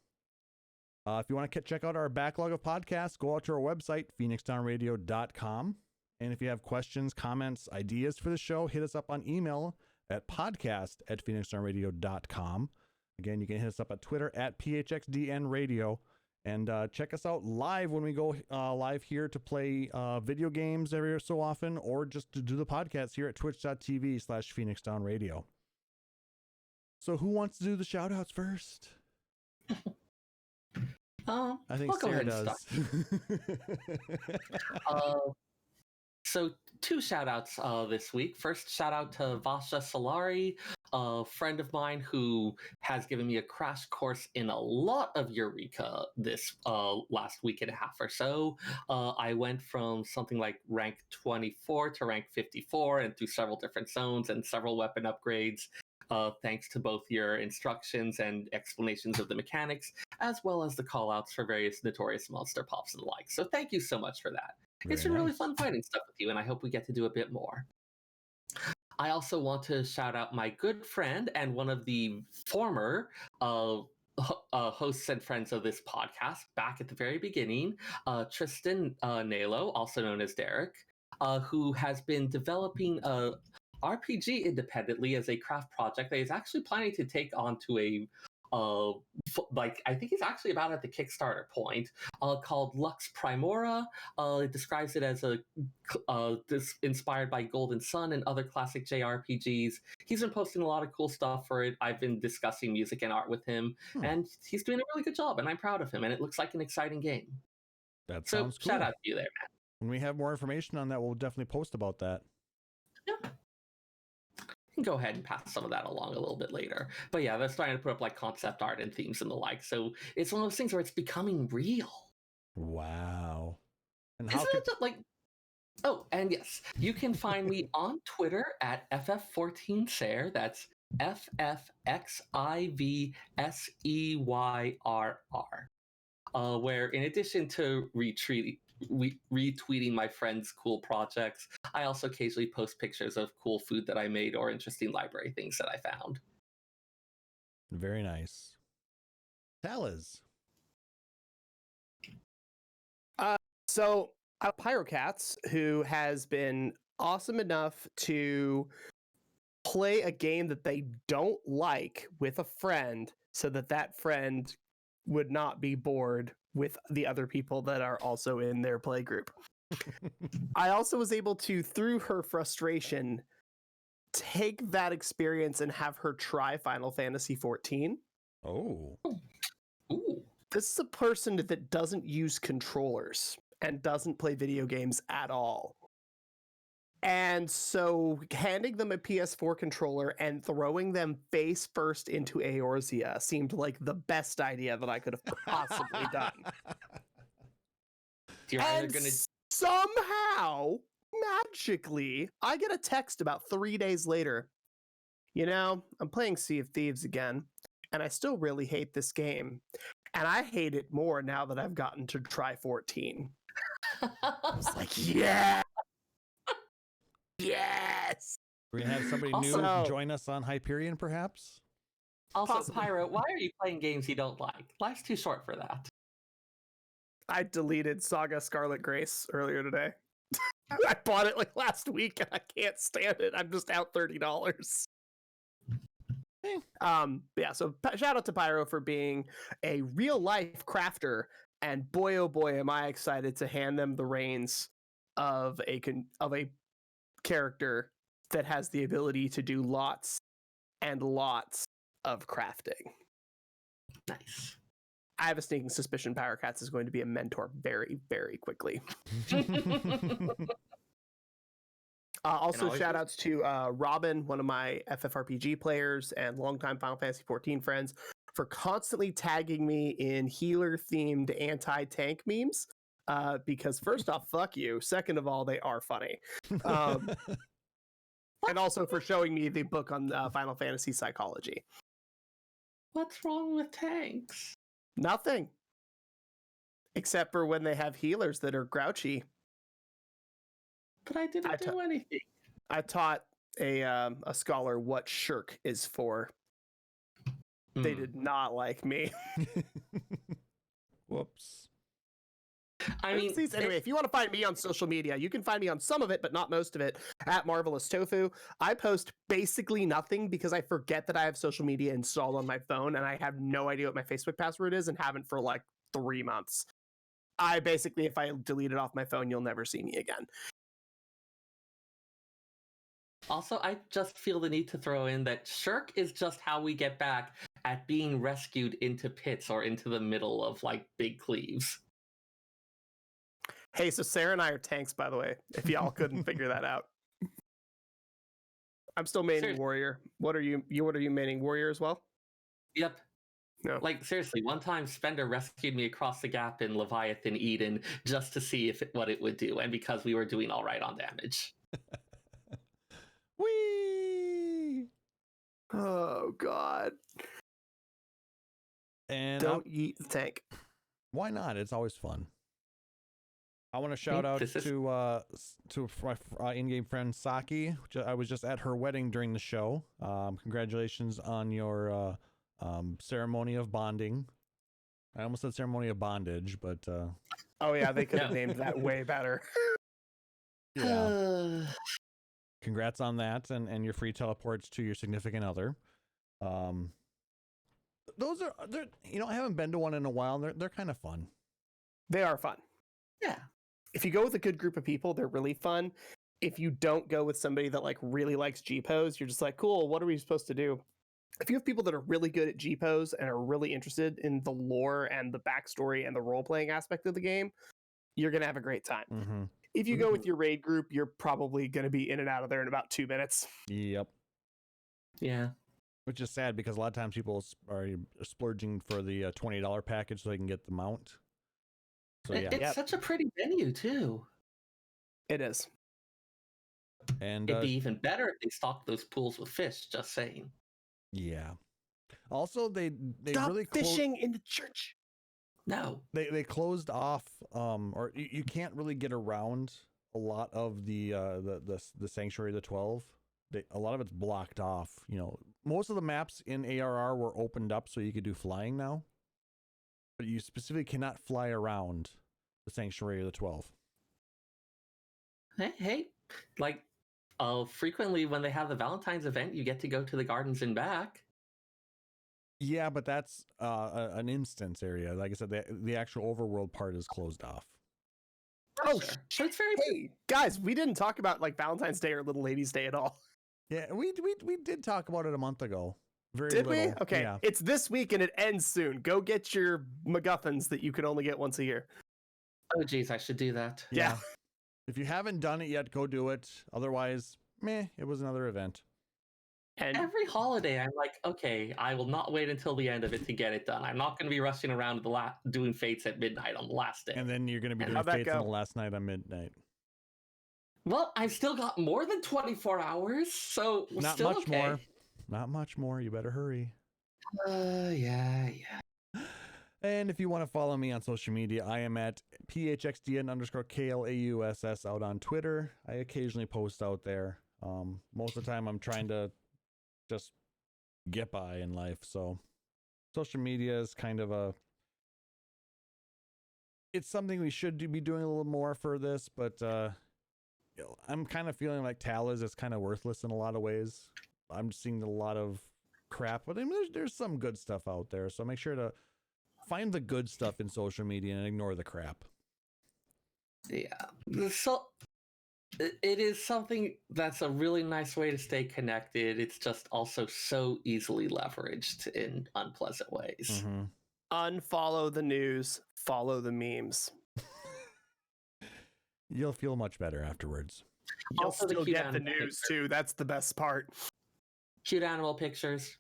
If you want to check out our backlog of podcasts, go out to our website, PhoenixDownRadio.com. And if you have questions, comments, ideas for the show, hit us up on email at podcast@PhoenixDownRadio.com. Again, you can hit us up at Twitter at PHXDNRadio. And check us out live when we go live here to play video games every so often, or just to do the podcast here at twitch.tv/PhoenixDownRadio. So who wants to do the shout outs first? I think Seyrr does. So 2 shout outs this week. First, shout out to Vasha Solari, a friend of mine who has given me a crash course in a lot of Eureka this last week and a half or so. I went from something like rank 24 to rank 54 and through several different zones and several weapon upgrades. Thanks to both your instructions and explanations of the mechanics, as well as the callouts for various notorious monster pops and the like. So thank you so much for that. It's been really fun fighting stuff with you, and I hope we get to do a bit more. I also want to shout out my good friend and one of the former hosts and friends of this podcast back at the very beginning, Tristan Nalo, also known as Derek, who has been developing a RPG independently as a craft project that he's actually planning to take onto a I think he's actually about at the Kickstarter point, called Lux Primora. It describes it as inspired by Golden Sun and other classic JRPGs. He's been posting a lot of cool stuff for it. I've been discussing music and art with him, and he's doing a really good job, and I'm proud of him, and it looks like an exciting game. That sounds cool. Shout out to you there, man. When we have more information on that, we'll definitely post about that. Yeah. Can go ahead and pass some of that along a little bit later. But yeah, they're starting to put up like concept art and themes and the like. So it's one of those things where it's becoming real. Wow. And Isn't it just like Oh, and yes, you can find me on Twitter at FF14Seyrr. That's FFXIVSEYRR. Where in addition to retweeting my friends' cool projects, I also occasionally post pictures of cool food that I made or interesting library things that I found. Very nice. Taliz. So Pyrocats, who has been awesome enough to play a game that they don't like with a friend so that that friend would not be bored with the other people that are also in their play group. I also was able to, through her frustration, take that experience and have her try Final Fantasy XIV. Oh. Ooh. This is a person that doesn't use controllers and doesn't play video games at all. And so handing them a PS4 controller and throwing them face first into Eorzea seemed like the best idea that I could have possibly done. You're And either gonna somehow, magically, I get a text about 3 days later. You know, I'm playing Sea of Thieves again, and I still really hate this game. And I hate it more now that I've gotten to try 14. It's like, yeah! Yes! We're going to have somebody Also- new join us on Hyperion, perhaps? Also, Possibly. Pyro, why are you playing games you don't like? Life's too short for that. I deleted Saga Scarlet Grace earlier today. I bought it like last week and I can't stand it. I'm just out $30. Yeah, so shout out to Pyro for being a real life crafter, and boy oh boy am I excited to hand them the reins of a character that has the ability to do lots and lots of crafting. Nice. I have a sneaking suspicion Pyrocats is going to be a mentor very, very quickly. Also, always shout is. outs to Robin, one of my FFRPG players and longtime Final Fantasy XIV friends, for constantly tagging me in healer-themed anti-tank memes. Because first off, fuck you. Second of all, they are funny. And also for showing me the book on Final Fantasy psychology. What's wrong with tanks? Nothing. Except for when they have healers that are grouchy. But I didn't do anything. I taught a scholar what shirk is for. They did not like me. Whoops. I mean, Anyway, if you want to find me on social media, you can find me on some of it, but not most of it, at Marvelous Tofu. I post basically nothing because I forget that I have social media installed on my phone, and I have no idea what my Facebook password is and haven't for like 3 months. I basically, if I delete it off my phone, you'll never see me again. Also, I just feel the need to throw in that shirk is just how we get back at being rescued into pits or into the middle of like big cleaves. Hey, so Seyrr and I are tanks, by the way, if y'all couldn't figure that out. I'm still maining Seriously. warrior. What are you maining warrior as well? Yep. No. Like seriously, one time Spender rescued me across the gap in Leviathan Eden just to see what it would do, and because we were doing all right on damage. Whee! Oh God. And Don't eat the tank. why not? It's always fun. I want to shout out This is- to my in-game friend Saki. I was just at her wedding during the show. Congratulations on your ceremony of bonding. I almost said ceremony of bondage, but Oh yeah, they could have Yeah. named that way better. yeah. Congrats on that and your free teleports to your significant other. Those are I haven't been to one in a while. They're kind of fun. They are fun. Yeah. If you go with a good group of people, they're really fun. If you don't go with somebody that like really likes G-pose, you're just like, cool, what are we supposed to do? If you have people that are really good at G-pose and are really interested in the lore and the backstory and the role-playing aspect of the game, you're going to have a great time. Mm-hmm. If you go with your raid group, you're probably going to be in and out of there in about 2 minutes. Yep. Yeah. Which is sad because a lot of times people are splurging for the $20 package so they can get the mount. So yeah. It's such a pretty venue too. It is. And It'd be even better if they stocked those pools with fish. Just saying. yeah. Also, they Stop really fishing in the church. No. they closed off, or you can't really get around a lot of the Sanctuary of the 12. A lot of it's blocked off. You know, most of the maps in ARR were opened up so you could do flying now, but you specifically cannot fly around the Sanctuary of the 12. Hey, like, frequently when they have the Valentine's event, you get to go to the gardens and back. Yeah, but that's an instance area. Like I said, the actual overworld part is closed off. Oh, Sure. So it's very hey, guys, we didn't talk about like Valentine's Day or Little Ladies Day at all. Yeah, we did talk about it a month ago. Very Did little. we? Okay, Yeah. it's this week and it ends soon. Go get your MacGuffins that you can only get once a year. Oh, geez, I should do that. Yeah. If you haven't done it yet, go do it. Otherwise, meh, it was another event. And Every holiday, I'm like, okay, I will not wait until the end of it to get it done. I'm not going to be rushing around doing fates at midnight on the last day. And then you're going to be And doing how'd that fates on go? the last night on midnight. Well, I've still got more than 24 hours, so we're Not still much okay. more. Not much more. You better hurry. Yeah. And if you want to follow me on social media, I am at PHXDN_KLAUSS out on Twitter. I occasionally post out there. Most of the time I'm trying to just get by in life. So social media is kind of it's something we should be doing a little more for this, but I'm kind of feeling like Taliz is kind of worthless in a lot of ways. I'm seeing a lot of crap, but I mean, there's some good stuff out there. So make sure to find the good stuff in social media and ignore the crap. Yeah. So it is something that's a really nice way to stay connected. It's just also so easily leveraged in unpleasant ways. Mm-hmm. unfollow the news, follow the memes. You'll feel much better afterwards. You'll Also the still cute get the animal news too. That's the best part. Cute animal pictures.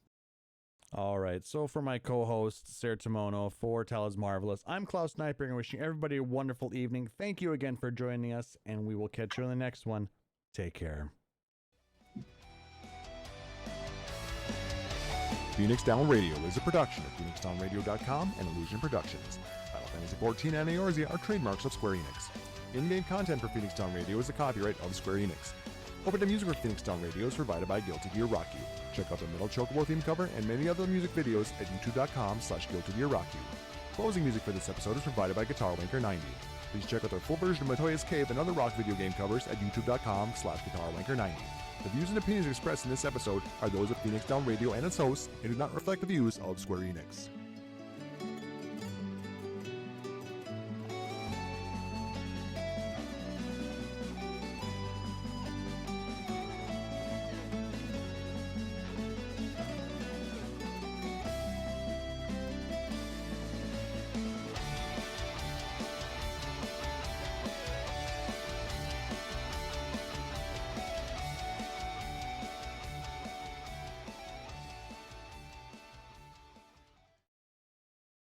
All right. So for my co-host, Seyrr Timono, for Taliz Marvelous, I'm Klauss Nightbringer, wishing everybody a wonderful evening. Thank you again for joining us, and we will catch you on the next one. Take care. Phoenix Down Radio is a production of PhoenixDownRadio.com and Illusion Productions. Final Fantasy XIV and Eorzea are trademarks of Square Enix. In-game content for Phoenix Down Radio is the copyright of Square Enix. Open to music for Phoenix Down Radio is provided by Guilty Gear Rock You. Check out the Metal Chocobo theme cover and many other music videos at youtube.com/Guilty Gear Rock You. Closing music for this episode is provided by Guitar Wanker 90. Please check out their full version of Matoya's Cave and other rock video game covers at youtube.com/Guitar Wanker 90. The views and opinions expressed in this episode are those of Phoenix Down Radio and its hosts and do not reflect the views of Square Enix.